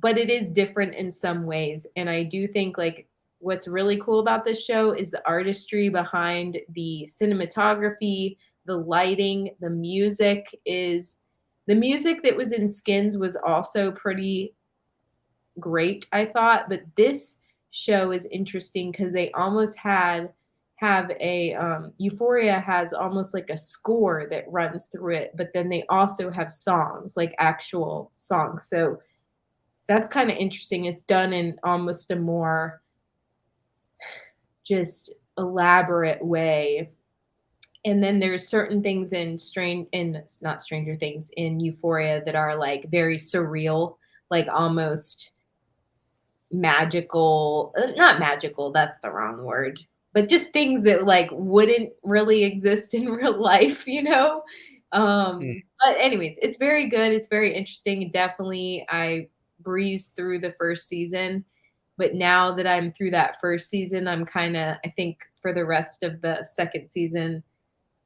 but it is different in some ways. And I do think like what's really cool about this show is the artistry behind the cinematography, the lighting, the music that was in Skins was also pretty great, I thought. But this show is interesting because they almost have a Euphoria has almost like a score that runs through it, but then they also have songs, like actual songs. So that's kind of interesting. It's done in almost a more just elaborate way. And then there's certain things in not Stranger Things, in Euphoria that are like very surreal, like almost magical, not magical, that's the wrong word, but just things that like wouldn't really exist in real life, you know? Mm, But anyways, it's very good. It's very interesting. Definitely I breezed through the first season, but now that I'm through that first season, I'm kind of I think for the rest of the second season,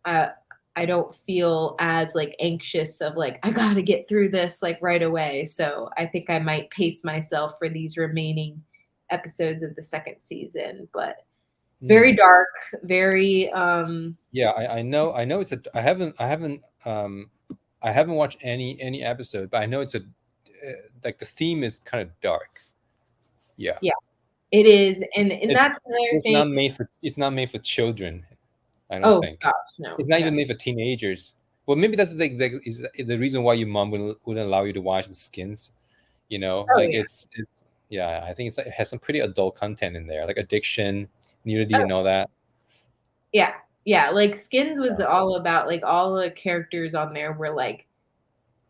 uh, I don't feel as like anxious of like I gotta get through this like right away. So I think I might pace myself for these remaining episodes of the second season. But very mm. dark, very Yeah, I know it's a I haven't watched any episode, but I know it's a like the theme is kind of dark. Yeah. yeah, it is. And It's that's another it's thing. not made for children, I don't Oh think. gosh, no, It's not no. even made for teenagers. Well, maybe that's the reason why your mom wouldn't allow you to watch the Skins. You know, Oh like yeah. it's yeah, I think it has some pretty adult content in there, like addiction, nudity, Oh and all that. yeah. Yeah. Like Skins was Yeah. all about like all the characters on there were like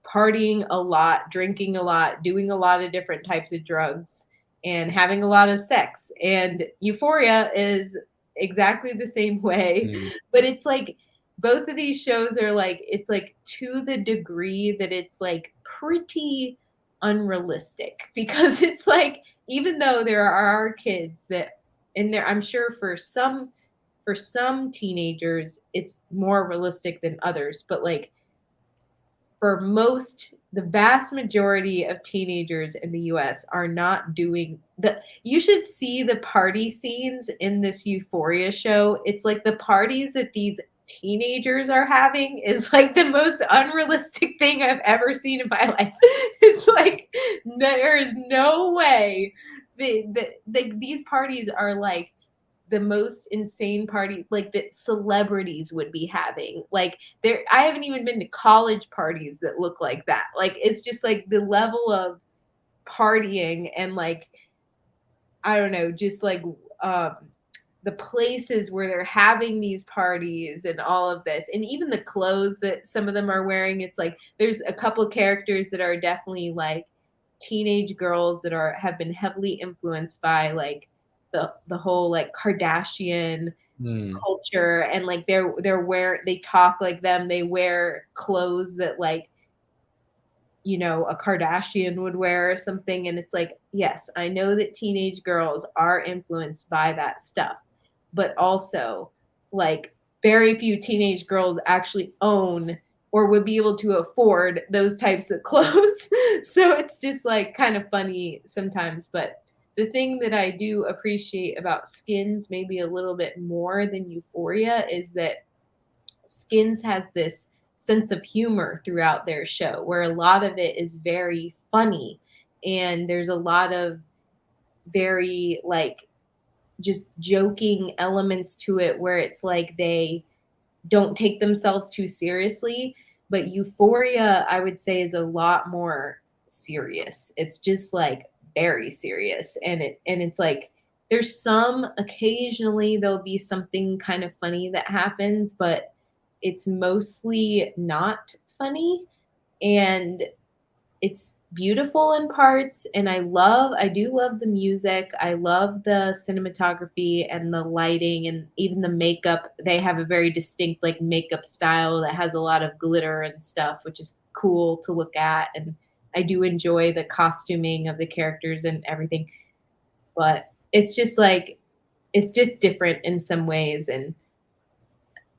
partying a lot, drinking a lot, doing a lot of different types of drugs, and having a lot of sex. And Euphoria is exactly the same way, Mm, but it's like both of these shows are like it's like to the degree that it's like pretty unrealistic because it's like even though there are kids that in there I'm sure for some teenagers it's more realistic than others, but like for most the vast majority of teenagers in the US are not doing the you should see the party scenes in this Euphoria show. It's like the parties that these teenagers are having is like the most unrealistic thing I've ever seen in my life. It's like there is no way these parties are like the most insane party like that celebrities would be having. Like there I haven't even been to college parties that look like that. Like it's just like the level of partying and like I don't know, just like um the places where they're having these parties and all of this and even the clothes that some of them are wearing. It's like there's a couple characters that are definitely like teenage girls that are have been heavily influenced by like the whole like Kardashian mm, culture and like they're wear they talk like them, they wear clothes that like you know a Kardashian would wear or something. And it's like yes, I know that teenage girls are influenced by that stuff, but also like very few teenage girls actually own or would be able to afford those types of clothes. So it's just like kind of funny sometimes. But the thing that I do appreciate about Skins maybe a little bit more than Euphoria is that Skins has this sense of humor throughout their show where a lot of it is very funny and there's a lot of very like just joking elements to it where it's like they don't take themselves too seriously. But Euphoria, I would say, is a lot more serious. It's just like very serious. And it's like there's some occasionally there'll be something kind of funny that happens, but it's mostly not funny. And it's beautiful in parts and I do love the music. I love the cinematography and the lighting and even the makeup. They have a very distinct like makeup style that has a lot of glitter and stuff, which is cool to look at. And I do enjoy the costuming of the characters and everything. But it's just like it's just different in some ways and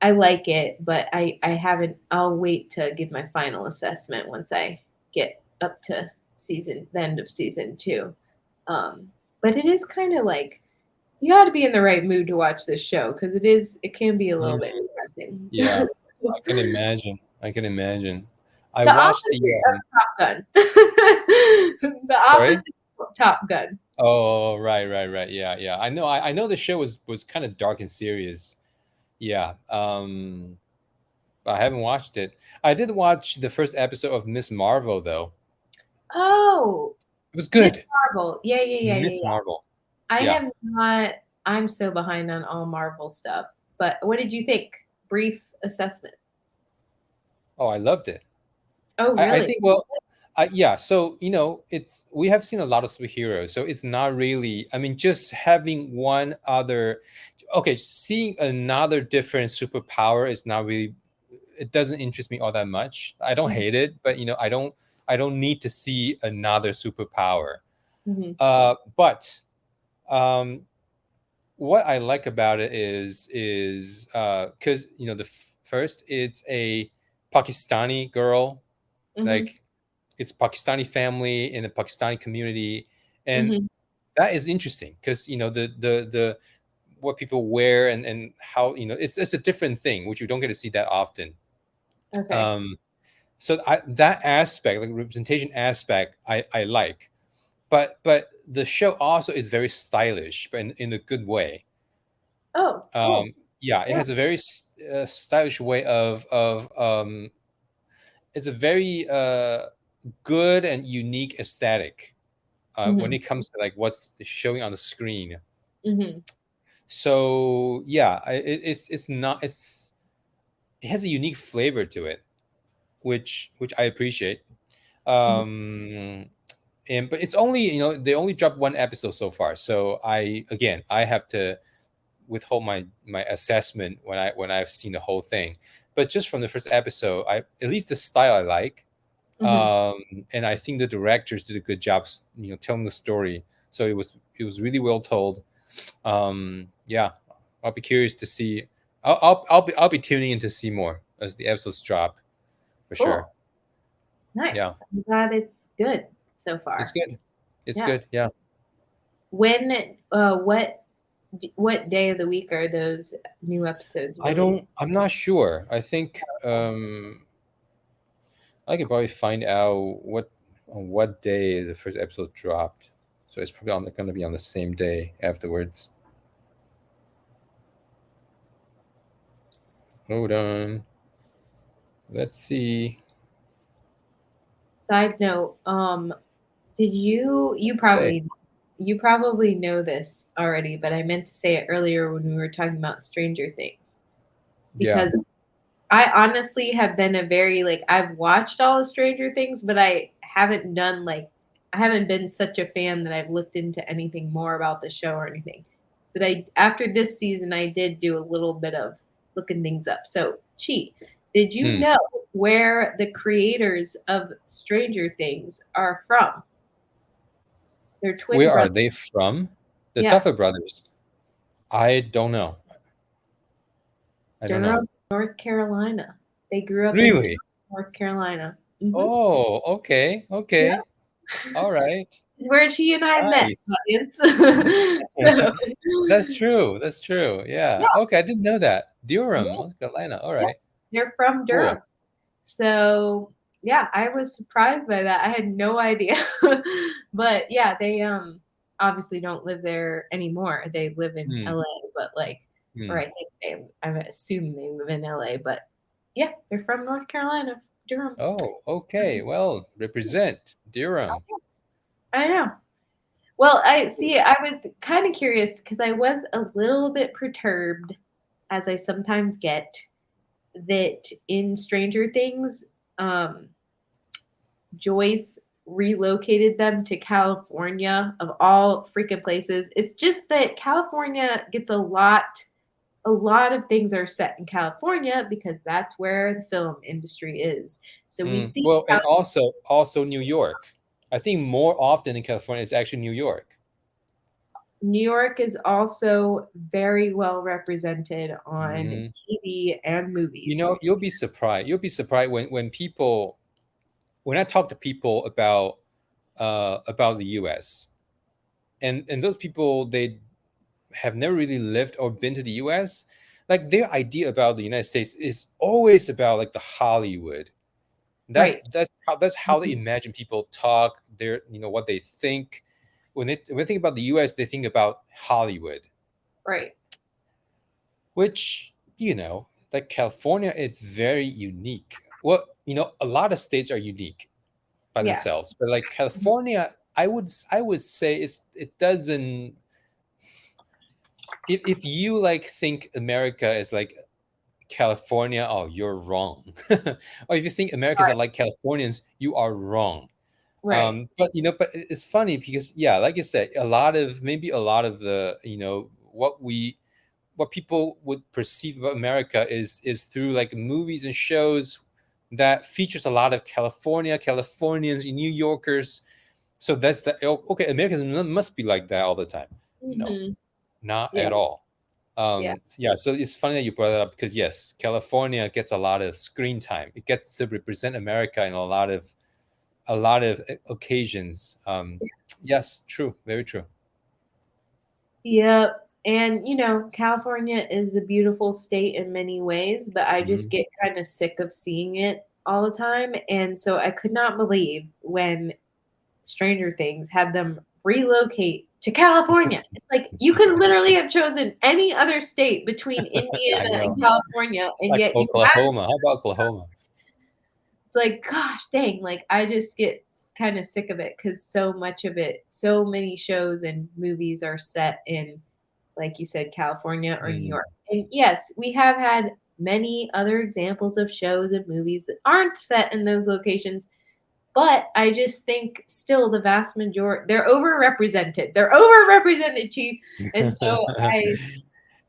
I like it, but I haven't I'll wait to give my final assessment once I get up to the end of season 2. But it is kinda like you gotta be in the right mood to watch this show because it can be a little mm. bit depressing. Yeah, So, I can imagine. I can imagine. I the watched the opposite of Top Gun. The sorry? opposite of Top Gun. Oh, right, right, right. Yeah, yeah. I know the show was kind of dark and serious. Yeah. I haven't watched it. I did watch the first episode of Miss Marvel though. Oh, It was Miss good. Marvel. Yeah, yeah, yeah, yeah, Miss yeah. Marvel. I Yeah. have not I'm so behind on all Marvel stuff, but what did you think? brief assessment. Oh, I loved it. Oh, I really? think, well, yeah. So it's we have seen a lot of superheroes, so it's not really. I mean, just having one other, okay, seeing another different superpower is not really. It doesn't interest me all that much. I don't Mhm, hate it, but I don't need to see another superpower. mhm, But um, what I like about it is because first it's a Pakistani girl, mhm, like it's Pakistani family in a Pakistani community, and mhm. that is interesting because the what people wear and how it's a different thing which you don't get to see that often. Okay. Um, so that aspect, like representation aspect, I like, but the show also is very stylish, but in a good way. Oh, cool. Yeah, it Yeah. has a very stylish way of it's a very good and unique aesthetic when Mhm, it comes to like what's showing on the screen. mhm, So yeah, it's not it has a unique flavor to it, which I appreciate. mhm, Um, and but it's only they only dropped one episode so far, so I have to withhold my assessment when I've seen the whole thing. But just from the first episode, I at least the style I like, mhm. and I think the directors did a good job, telling the story. So it was really well told. Yeah, I'll be curious to see. I'll be tuning in to see more as the episodes drop for sure. Cool. Yeah, Nice. I'm glad it's good so it's far. good. It's Yeah. good. Yeah. When, what day of the week are those new episodes I don't. released? I'm not sure. I think I can probably find out on what day the first episode dropped. So it's probably going to be on the same day afterwards. Hold on. Let's see. Side note, did you probably know this already, but I meant to say it earlier when we were talking about Stranger Things. Yeah. Because I honestly have been a very like I've watched all of Stranger Things, but I haven't been such a fan that I've looked into anything more about the show or anything. But I after this season I did do a little bit of looking things up. So, Chi, did you Hmm. know where the creators of Stranger Things are from? They're twin Where are brothers. they from? The Yeah, Duffer Brothers. I don't know. I don't know. Durham, North Carolina. They grew up in Durham, Really? North Carolina. Mhm. Oh, okay. Okay. All right. Where she and I met, Nice. audience. So, That's true. That's true. yeah, Yeah. Okay. I didn't know that. Durham, yeah, North Carolina. All yeah, right. they're from Cool. Durham. So, yeah, I was surprised by that. I had no idea. But yeah, they obviously don't live there anymore. They live in Hmm. LA, but like, or Hmm. I think I assume they live in LA, but yeah, they're from North Carolina, Durham. Oh, okay. Well, represent Durham. I know. Well, I see. I was kind of curious because I was a little bit perturbed, as I sometimes get, that in Stranger Things, um, Joyce relocated them to California of all freaking places. It's just that California gets a lot of things are set in California because that's where the film industry is. So we Mm. see Well, and also New York. I think more often in California, it's actually New York. New York is also very well represented on Mm. TV and movies. You'll be surprised. You'll be surprised when I talk to people about the U.S. and those people, they have never really lived or been to the U.S. Like their idea about the United States is always about like the Hollywood. That's Right. that's how they Mhm. imagine people talk. Their what they think when they think about the U.S. They think about Hollywood, Right. which like California, it's very unique. Well, a lot of states are unique by Yeah. themselves, but like Mhm. California, I would say it doesn't. If you like think America is like California, oh, you're wrong. Or if you think Americans are Right. like Californians, you are wrong. Right. But but it's funny because yeah, like I said, maybe a lot of the what people would perceive about America is through like movies and shows that features a lot of Californians, New Yorkers. So that's the okay. Americans must be like that all the time. No, Hmm. not Yeah. at all. Yeah. Yeah, so it's funny that you brought that up because yes, California gets a lot of screen time. It gets to represent America in a lot of occasions. Yes, true, very true. Yep. And California is a beautiful state in many ways, but I just Mhm. get kind of sick of seeing it all the time. And so I could not believe when Stranger Things had them relocate to California. It's like you could literally have chosen any other state between I Indiana and know, California, and like yet you had Oklahoma. How about Oklahoma? it's like, gosh dang, like I just get kind of sick of it because so much of it, so many shows and movies are set in, like you said, California or New Mm, York. And yes, we have had many other examples of shows and movies that aren't set in those locations. But I just think still the vast majority they're overrepresented. They're overrepresented, Chief. And so I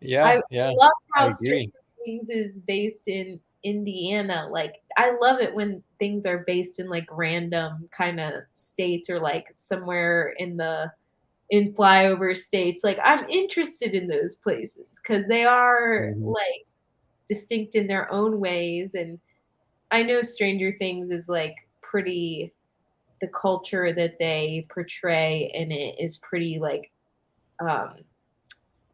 yeah, I yeah, love I how Stranger agree. Things is based in Indiana. Like, I love it when things are based in like random kind of states or like somewhere in flyover states. Like, I'm interested in those places because they are Mhm. like distinct in their own ways. And I know Stranger Things is like pretty the culture that they portray in it is pretty like um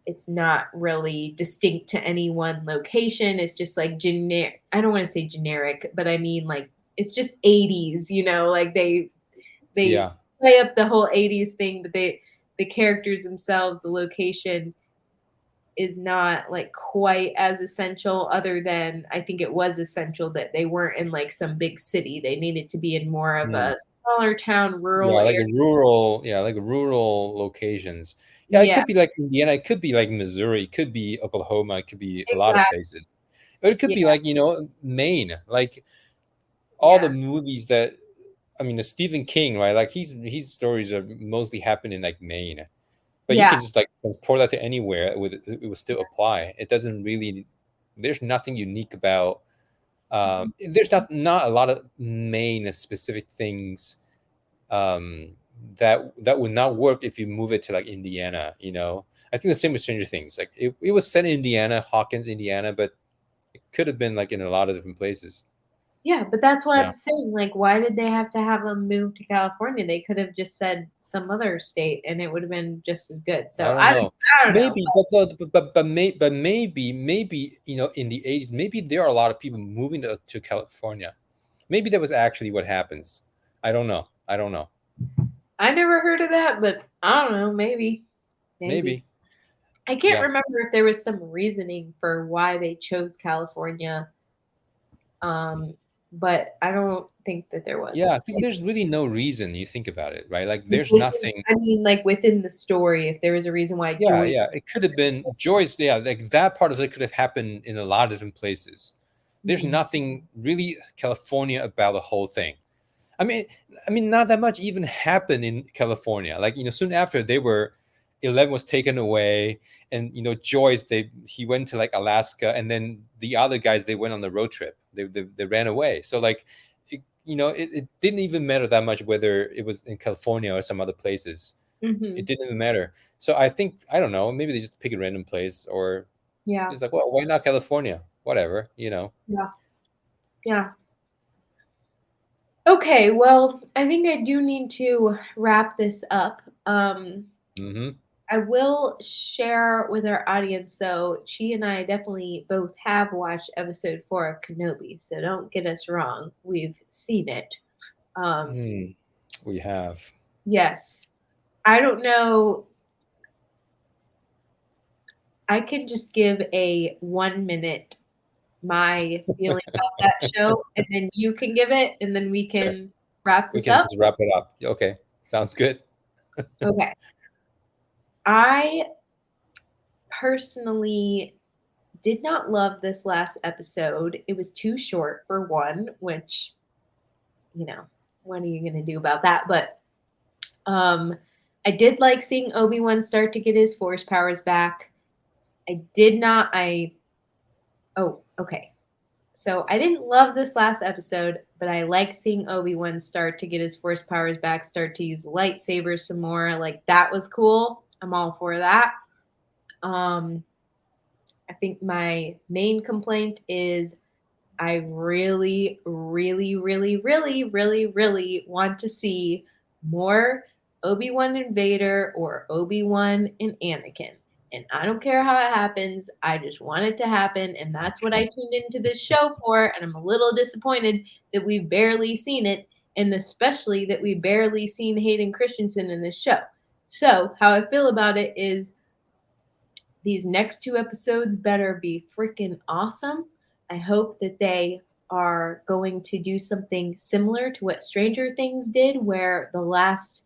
it's not really distinct to any one location. It's just like generic. I don't want to say generic, but I mean like it's just 80s, like they Yeah, play up the whole 80s thing, but the characters themselves, the location is not like quite as essential, other than I think it was essential that they weren't in like some big city. They needed to be in more of mm. a smaller town, rural Yeah, like area. a rural, yeah, like rural locations. Yeah, it Yeah, could be like Indiana, it could be like Missouri, it could be Oklahoma, it could be a lot of exactly. places. Or it could Yeah, be like, Maine. Like all the yeah, movies that I mean, the Stephen King, right? Like his stories are mostly happen in like Maine. But you yeah. can just like transport that to anywhere, it will still apply. It doesn't really there's nothing unique about there's not a lot of Maine specific things um, that would not work if you move it to like Indiana. I think the same with Stranger Things. Like it was set in Indiana, Hawkins, Indiana, but it could have been like in a lot of different places. Yeah, but that's why Yeah, I'm saying, like, why did they have to have them move to California? They could have just said some other state and it would have been just as good. I So don't I don't know. I don't know. Maybe, but maybe in the '80s, maybe there are a lot of people moving to California. Maybe that was actually what happens. I don't know. I don't know. I never heard of that, but I don't know, maybe. Maybe. Maybe. I can't Yeah. remember if there was some reasoning for why they chose California. Um, but I don't think that there was. Yeah, because there's really no reason you think about it, right? Like there's Within, nothing. I mean, like within the story, if there was a reason why Yeah, yeah. Joyce. It could have been Joyce. Yeah, like that part of it could have happened in a lot of different places. There's Mhm. nothing really California about the whole thing. I mean, not that much even happened in California. Like soon after 11 was taken away, and Joyce he went to like Alaska, and then the other guys they went on the road trip. They ran away. So like, it didn't even matter that much whether it was in California or some other places. It Mhm. didn't even matter. So I think I don't know. Maybe they just pick a random place or Yeah. just like, well, why not California? Whatever. Yeah. Yeah. Okay, well, I think I do need to wrap this up. Hmm. I will share with our audience, though, she and I definitely both have watched episode 4 of Kenobi, so don't get us wrong. We've seen it. Um, Hmm. We have. yes. I don't know. I can just give a 1 minute my feeling about that show, and then you can give it, and then we Sure. can wrap We this can up. just wrap it up. Okay. Sounds good. Okay. I personally did not love this last episode. It was too short for one, which, you know, what are you going to do about that? But I did like seeing Obi-Wan start to get his force powers back. I did not oh, okay. So I didn't love this last episode, but I like seeing Obi-Wan start to get his force powers back, start to use the lightsabers some more. Like that was cool. I'm all for that. Um I think my main complaint is I really, really, really, really, really, really want to see more Obi-Wan and Vader or Obi-Wan and Anakin. And I don't care how it happens. I just want it to happen. And that's what I tuned into this show for. And I'm a little disappointed that we've barely seen it. And especially that we've barely seen Hayden Christensen in this show. So, how I feel about it is these next two episodes better be freaking awesome. I hope that they are going to do something similar to what Stranger Things did, where the last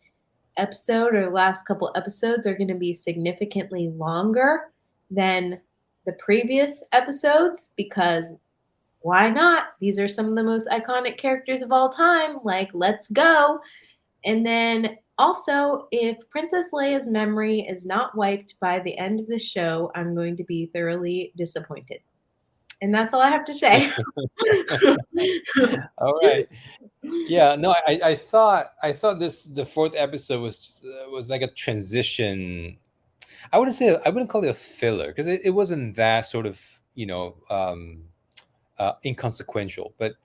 episode or last couple episodes are going to be significantly longer than the previous episodes, because why not? These are some of the most iconic characters of all time. Like, let's go. And then also, if Princess Leia's memory is not wiped by the end of the show, I'm going to be thoroughly disappointed. And that's all I have to say. All right. Yeah, no, I thought the fourth episode was like a transition. I wouldn't call it a filler because it wasn't that sort of, inconsequential, but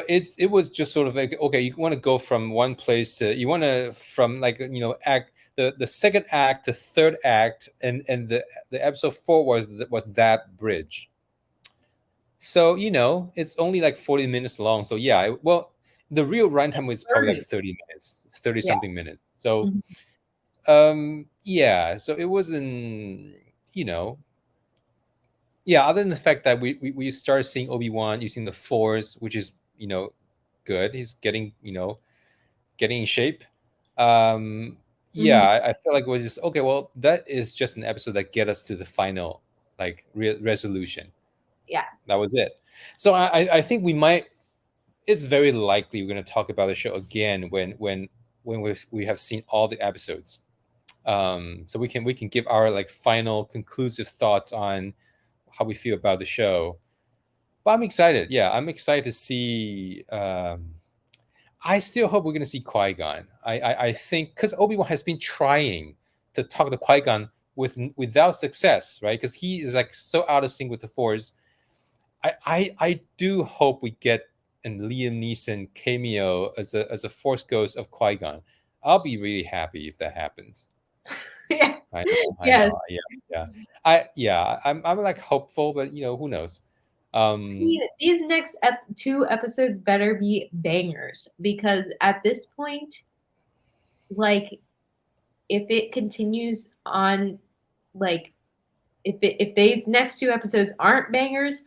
it was just sort of like, okay, you want to go from one place to, you want to, from like, act, the second act to third act, and the episode 4 was that bridge. So, it's only like 40 minutes long. So yeah, well, the real runtime was probably like 30 minutes, 30 Yeah. something minutes. So Mhm. yeah, so it wasn't, yeah, other than the fact that we started seeing Obi-Wan using the Force, which is, good. He's getting in shape. Yeah, Mhm. I feel like it was just okay. Well, that is just an episode that get us to the final, like, resolution. Yeah. That was it. So I think we might. It's very likely we're going to talk about the show again when we have seen all the episodes. So we can give our like final conclusive thoughts on how we feel about the show. But I'm excited. Yeah, I'm excited to see. I still hope we're going to see Qui-Gon. I think because Obi-Wan has been trying to talk to Qui-Gon without success, right? Because he is like so out of sync with the Force. I do hope we get a Liam Neeson cameo as a Force ghost of Qui-Gon. I'll be really happy if that happens. Yeah. I know, I know. Yes. I'm like hopeful, but who knows? Um, These next two episodes better be bangers, because at this point, like, if it continues on, like, if these next two episodes aren't bangers,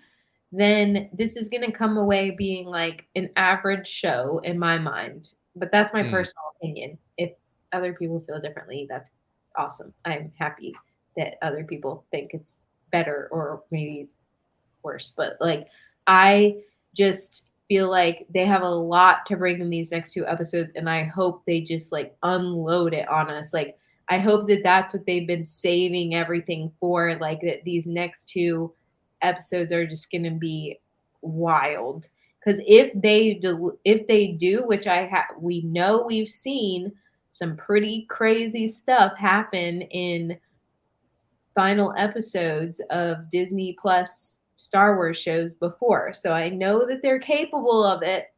then this is going to come away being like an average show in my mind. But that's my hmm, personal opinion. If other people feel differently, that's awesome. I'm happy that other people think it's better or maybe worse. But like, I just feel like they have a lot to bring in these next two episodes, and I hope they just like unload it on us. Like, I hope that that's what they've been saving everything for. Like, that these next two episodes are just going to be wild. Because if they do, which we know we've seen some pretty crazy stuff happen in final episodes of Disney Plus Star Wars shows before. So I know that they're capable of it.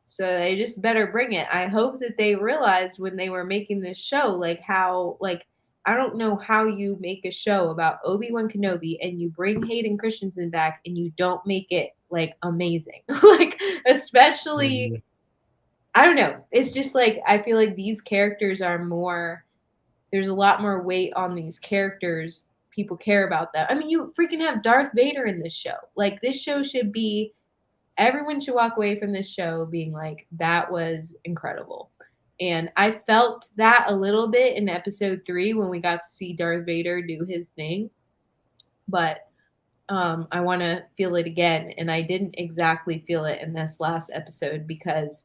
So they just better bring it. I hope that they realized when they were making this show, like, how, like, I don't know how you make a show about Obi-Wan Kenobi and you bring Hayden Christensen back and you don't make it like amazing. Like, especially, mhm. I don't know. It's just like I feel like these characters are more, there's a lot more weight on these characters. People care about that. I mean, you freaking have Darth Vader in this show. Like, this show should be, everyone should walk away from this show being like, that was incredible. And I felt that a little bit in episode 3 when we got to see Darth Vader do his thing. But I want to feel it again, and I didn't exactly feel it in this last episode because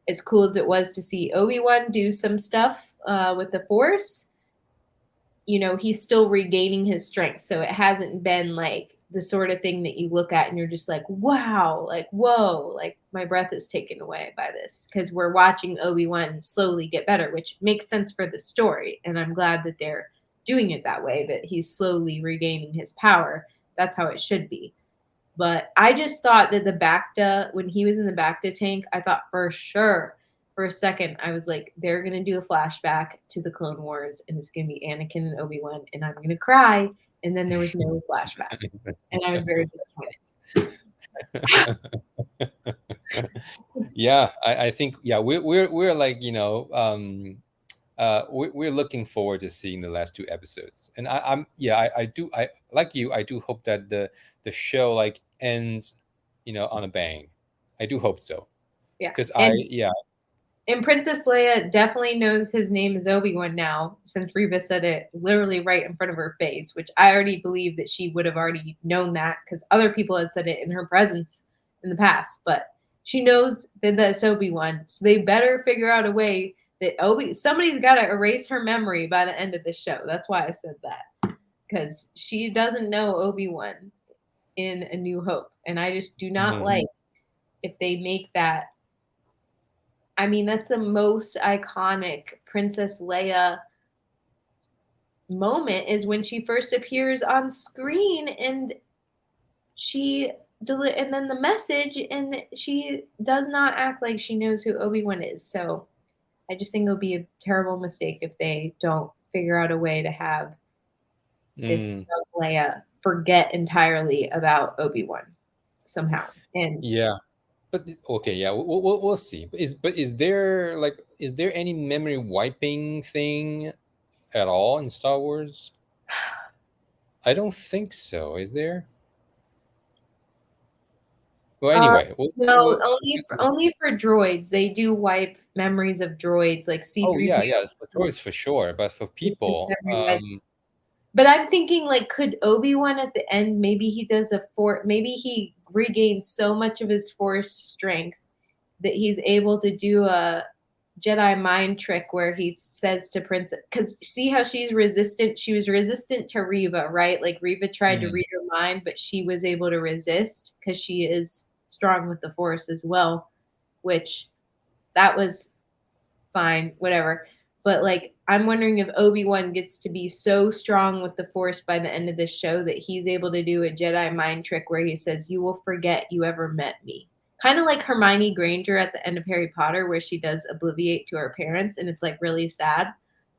as cool as it was to see Obi-Wan do some stuff with the Force, you know, he's still regaining his strength. So it hasn't been like the sort of thing that you look at and you're just like, wow, like, whoa, like my breath is taken away by this because we're watching Obi-Wan slowly get better, which makes sense for the story. And I'm glad that they're doing it that way, that he's slowly regaining his power. That's how it should be. But I just thought that the Bacta, when he was in the Bacta tank, I thought for sure, for a second, I was like, they're going to do a flashback to the Clone Wars and it's going to be Anakin and Obi-Wan and I'm going to cry. And then there was no flashback. And I was very disappointed. Yeah, I think yeah we're like we're looking forward to seeing the last two episodes, and I'm yeah I do I like you I do hope that the show like ends on a bang. I do hope so Yeah. because I yeah And Princess Leia definitely knows his name is Obi-Wan now, since Reva said it literally right in front of her face, which I already believe that she would have already known that because other people had said it in her presence in the past. But she knows that that's Obi-Wan, so they better figure out a way that somebody's got to erase her memory by the end of the show. That's why I said that, because she doesn't know Obi-Wan in A New Hope, and I just do not mhm. like if they make that. I mean, that's the most iconic Princess Leia moment is when she first appears on screen and and then the message and she does not act like she knows who Obi-Wan is. So I just think it'll be a terrible mistake if they don't figure out a way to have this Mm, young Leia forget entirely about Obi-Wan somehow. And yeah. But okay, yeah, we'll see. But is there like is there any memory wiping thing at all in Star Wars? I don't think so. Is there? Well, Uh, anyway, no, only for droids. They do wipe memories of droids like oh yeah, yeah, C-3PO. for toys for sure. But for It's his people, memory wipe. But I'm thinking like could Obi-Wan at the end maybe he does maybe he regains so much of his force strength that he's able to do a Jedi mind trick where he says to Princess, because see how she's resistant? She was resistant to Reva, right? Like Reva tried to mm, read her mind, but she was able to resist because she is strong with the Force as well, which that was fine, whatever. But like, I'm wondering if Obi-Wan gets to be so strong with the Force by the end of this show that he's able to do a Jedi mind trick where he says, "You will forget you ever met me." Kind of like Hermione Granger at the end of Harry Potter, where she does obliviate to her parents, and it's like really sad.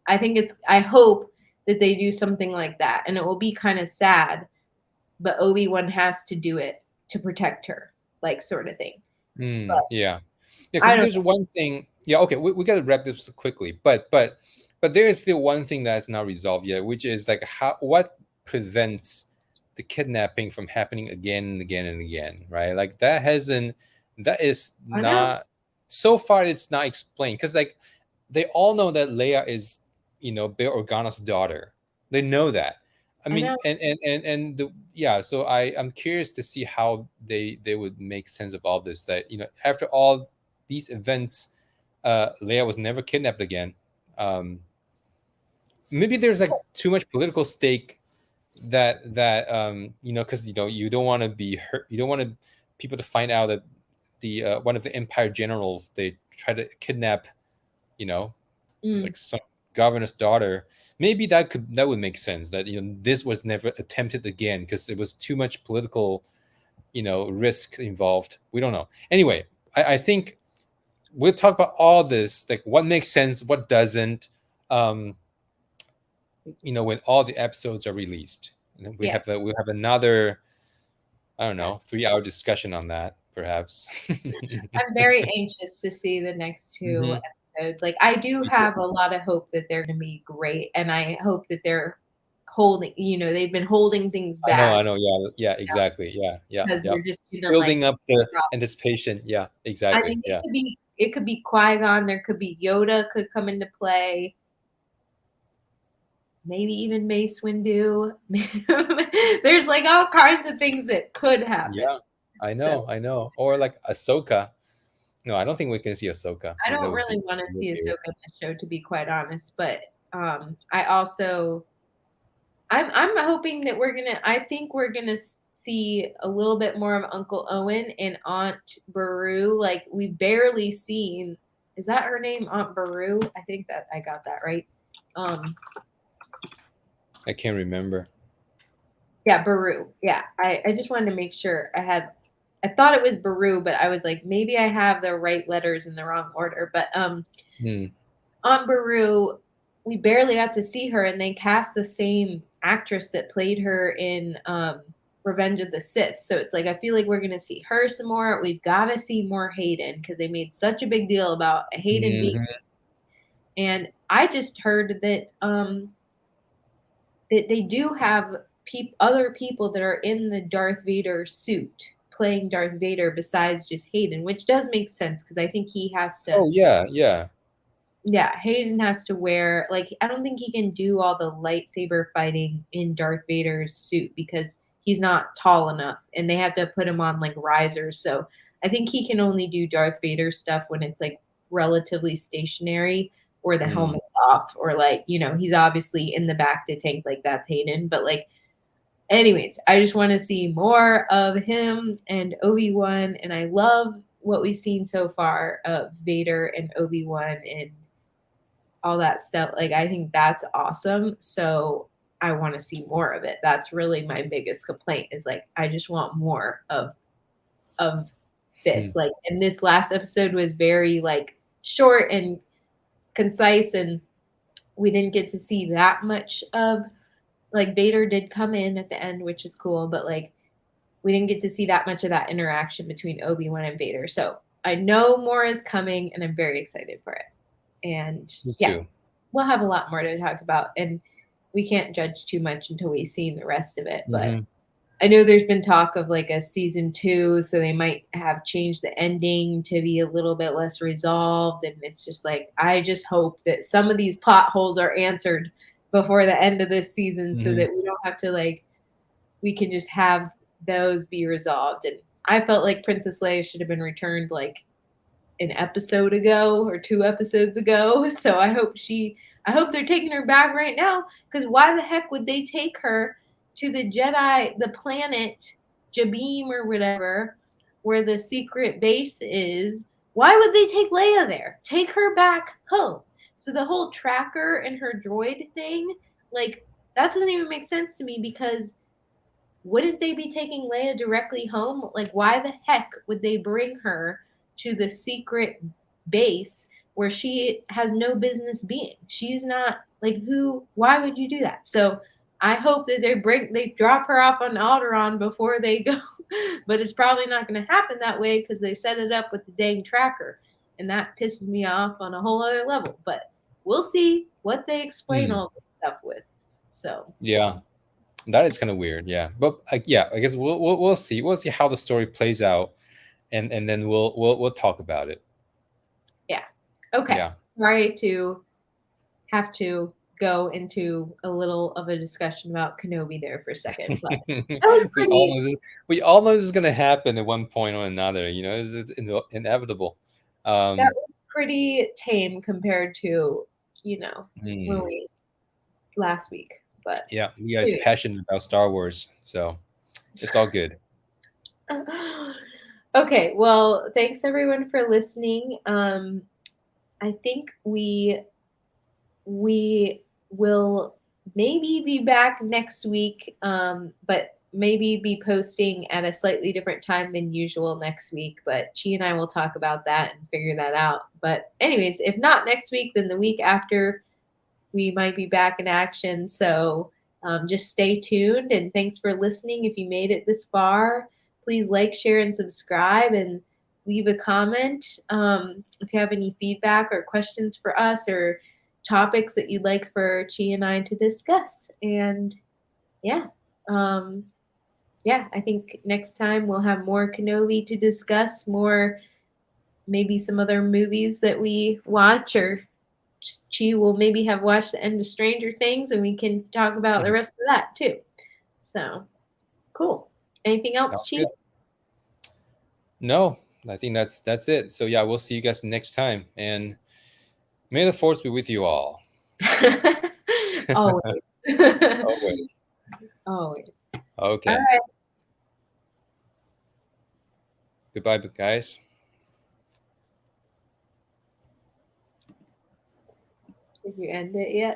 I hope that they do something like that, and it will be kind of sad, but Obi-Wan has to do it to protect her, like sort of thing. But yeah, yeah. I Because don't there's know. one thing. Yeah, okay, we got to wrap this quickly. But there is still one thing that's not resolved yet, which is like what prevents the kidnapping from happening again and again and again, right? Like that hasn't. That is I know. not so far. It's not explained because like they all know that Leia is Bail Organa's daughter. They know that. I I mean, know. and the yeah. So I'm curious to see how they would make sense of all this. That after all these events, Leia was never kidnapped again. Um, Maybe there's like too much political stake that because you don't want to be hurt. You don't want people to find out that the one of the Empire generals they try to kidnap you know Mm. like some governor's daughter. Maybe that would make sense that this was never attempted again because it was too much political risk involved. We don't know. Anyway, I think we'll talk about all this, like what makes sense, what doesn't, um when all the episodes are released. And then Yes. we'll have another, I don't know, 3-hour discussion on that perhaps. I'm very anxious to see the next two Hmm. episodes. Like, I do have a lot of hope that they're going to be great, and I hope that they're they've been holding things back I know. Yeah, yeah, exactly. Yeah, yeah, because yeah. they're just It's gonna like. building up the anticipation. Yeah, I exactly. mean, Yeah. it could be Qui Gon, there could be Yoda could come into play, maybe even Mace Windu. There's like all kinds of things that could happen. Yeah, I So know, I know. Or like Ahsoka. No, I don't think we can see Ahsoka. I That don't would be really want to see weird. Ahsoka in the show, to be quite honest. But I also I'm hoping that I think we're gonna see a little bit more of Uncle Owen and Aunt Beru. Like we barely seen. Is that her name, Aunt Beru? I think that I got that right. Um, I can't remember. yeah, Beru. Yeah, I just wanted to make sure I thought it was Beru, but I was like, maybe I have the right letters in the wrong order. But Hmm. Aunt Beru, we barely got to see her, and they cast the same actress that played her in Revenge of the Sith. So it's like I feel like we're gonna see her some more. We've got to see more Hayden because they made such a big deal about Hayden being. Hmm. And I just heard that they do have other people that are in the Darth Vader suit playing Darth Vader besides just Hayden, which does make sense because I think he has to. Oh yeah, yeah. Yeah, Hayden has to wear like I don't think he can do all the lightsaber fighting in Darth Vader's suit because he's not tall enough and they have to put him on like risers. So I think he can only do Darth Vader stuff when it's like relatively stationary or the Hmm. helmet's off or like, he's obviously in the back to tank like that's Hayden, but like anyways, I just want to see more of him and Obi-Wan and I love what we've seen so far of Vader and Obi-Wan and all that stuff. Like I think that's awesome. So I want to see more of it. That's really my biggest complaint is like I just want more of Hmm. this. Like and this last episode was very like short and concise and we didn't get to see that much of like Vader did come in at the end, which is cool, but like we didn't get to see that much of that interaction between Obi-Wan and Vader. So I know more is coming and I'm very excited for it. And Me yeah, too. we'll have a lot more to talk about. And we can't judge too much until we've seen the rest of it. But Hmm. I know there's been talk of like a season 2, so they might have changed the ending to be a little bit less resolved. And it's just like, I just hope that some of these plot holes are answered before the end of this season so Hmm. that we don't have to like, we can just have those be resolved. And I felt like Princess Leia should have been returned like an episode ago or 2 episodes ago. So I hope they're taking her back right now because why the heck would they take her to the planet Jabim or whatever, where the secret base is? Why would they take Leia there? Take her back home. So the whole tracker and her droid thing, like that doesn't even make sense to me because wouldn't they be taking Leia directly home? Like, why the heck would they bring her to the secret base where she has no business being? She's not like why would you do that? So I hope that they drop her off on Alderaan before they go, but it's probably not going to happen that way because they set it up with the dang tracker, and that pisses me off on a whole other level. But we'll see what they explain Hmm. all this stuff with. So Yeah, that is kind of weird. Yeah, but yeah, I guess we'll see. We'll see how the story plays out, and then we'll talk about it. yeah. Okay. Yeah. Sorry to have to go into a little of a discussion about Kenobi there for a second, but that was we all pretty know this. We all know this is gonna happen at one point or another. It's inevitable. that Um, was pretty tame compared to, when hmm. we last week. But Yeah, you guys anyways. passionate about Star Wars, so it's all good. Okay, well, thanks everyone for listening. I think we will maybe be back next week, but maybe be posting at a slightly different time than usual next week. But Chi and I will talk about that and figure that out. But, anyways, if not next week, then the week after, we might be back in action. So just stay tuned and thanks for listening. If you made it this far, please like, share, and subscribe and leave a comment. If you have any feedback or questions for us or topics that you'd like for Chi and I to discuss. And yeah, um, yeah, I think next time we'll have more Kenobi to discuss, more maybe some other movies that we watch or Chi will maybe have watched the end of Stranger Things, and we can talk about the rest of that too. So cool. Anything else, Sounds Chi? good. No, I think that's it. So yeah, we'll see you guys next time, and may the force be with you all. Always. Always. Always. All Okay. right. Goodbye, guys. Did you end it yet?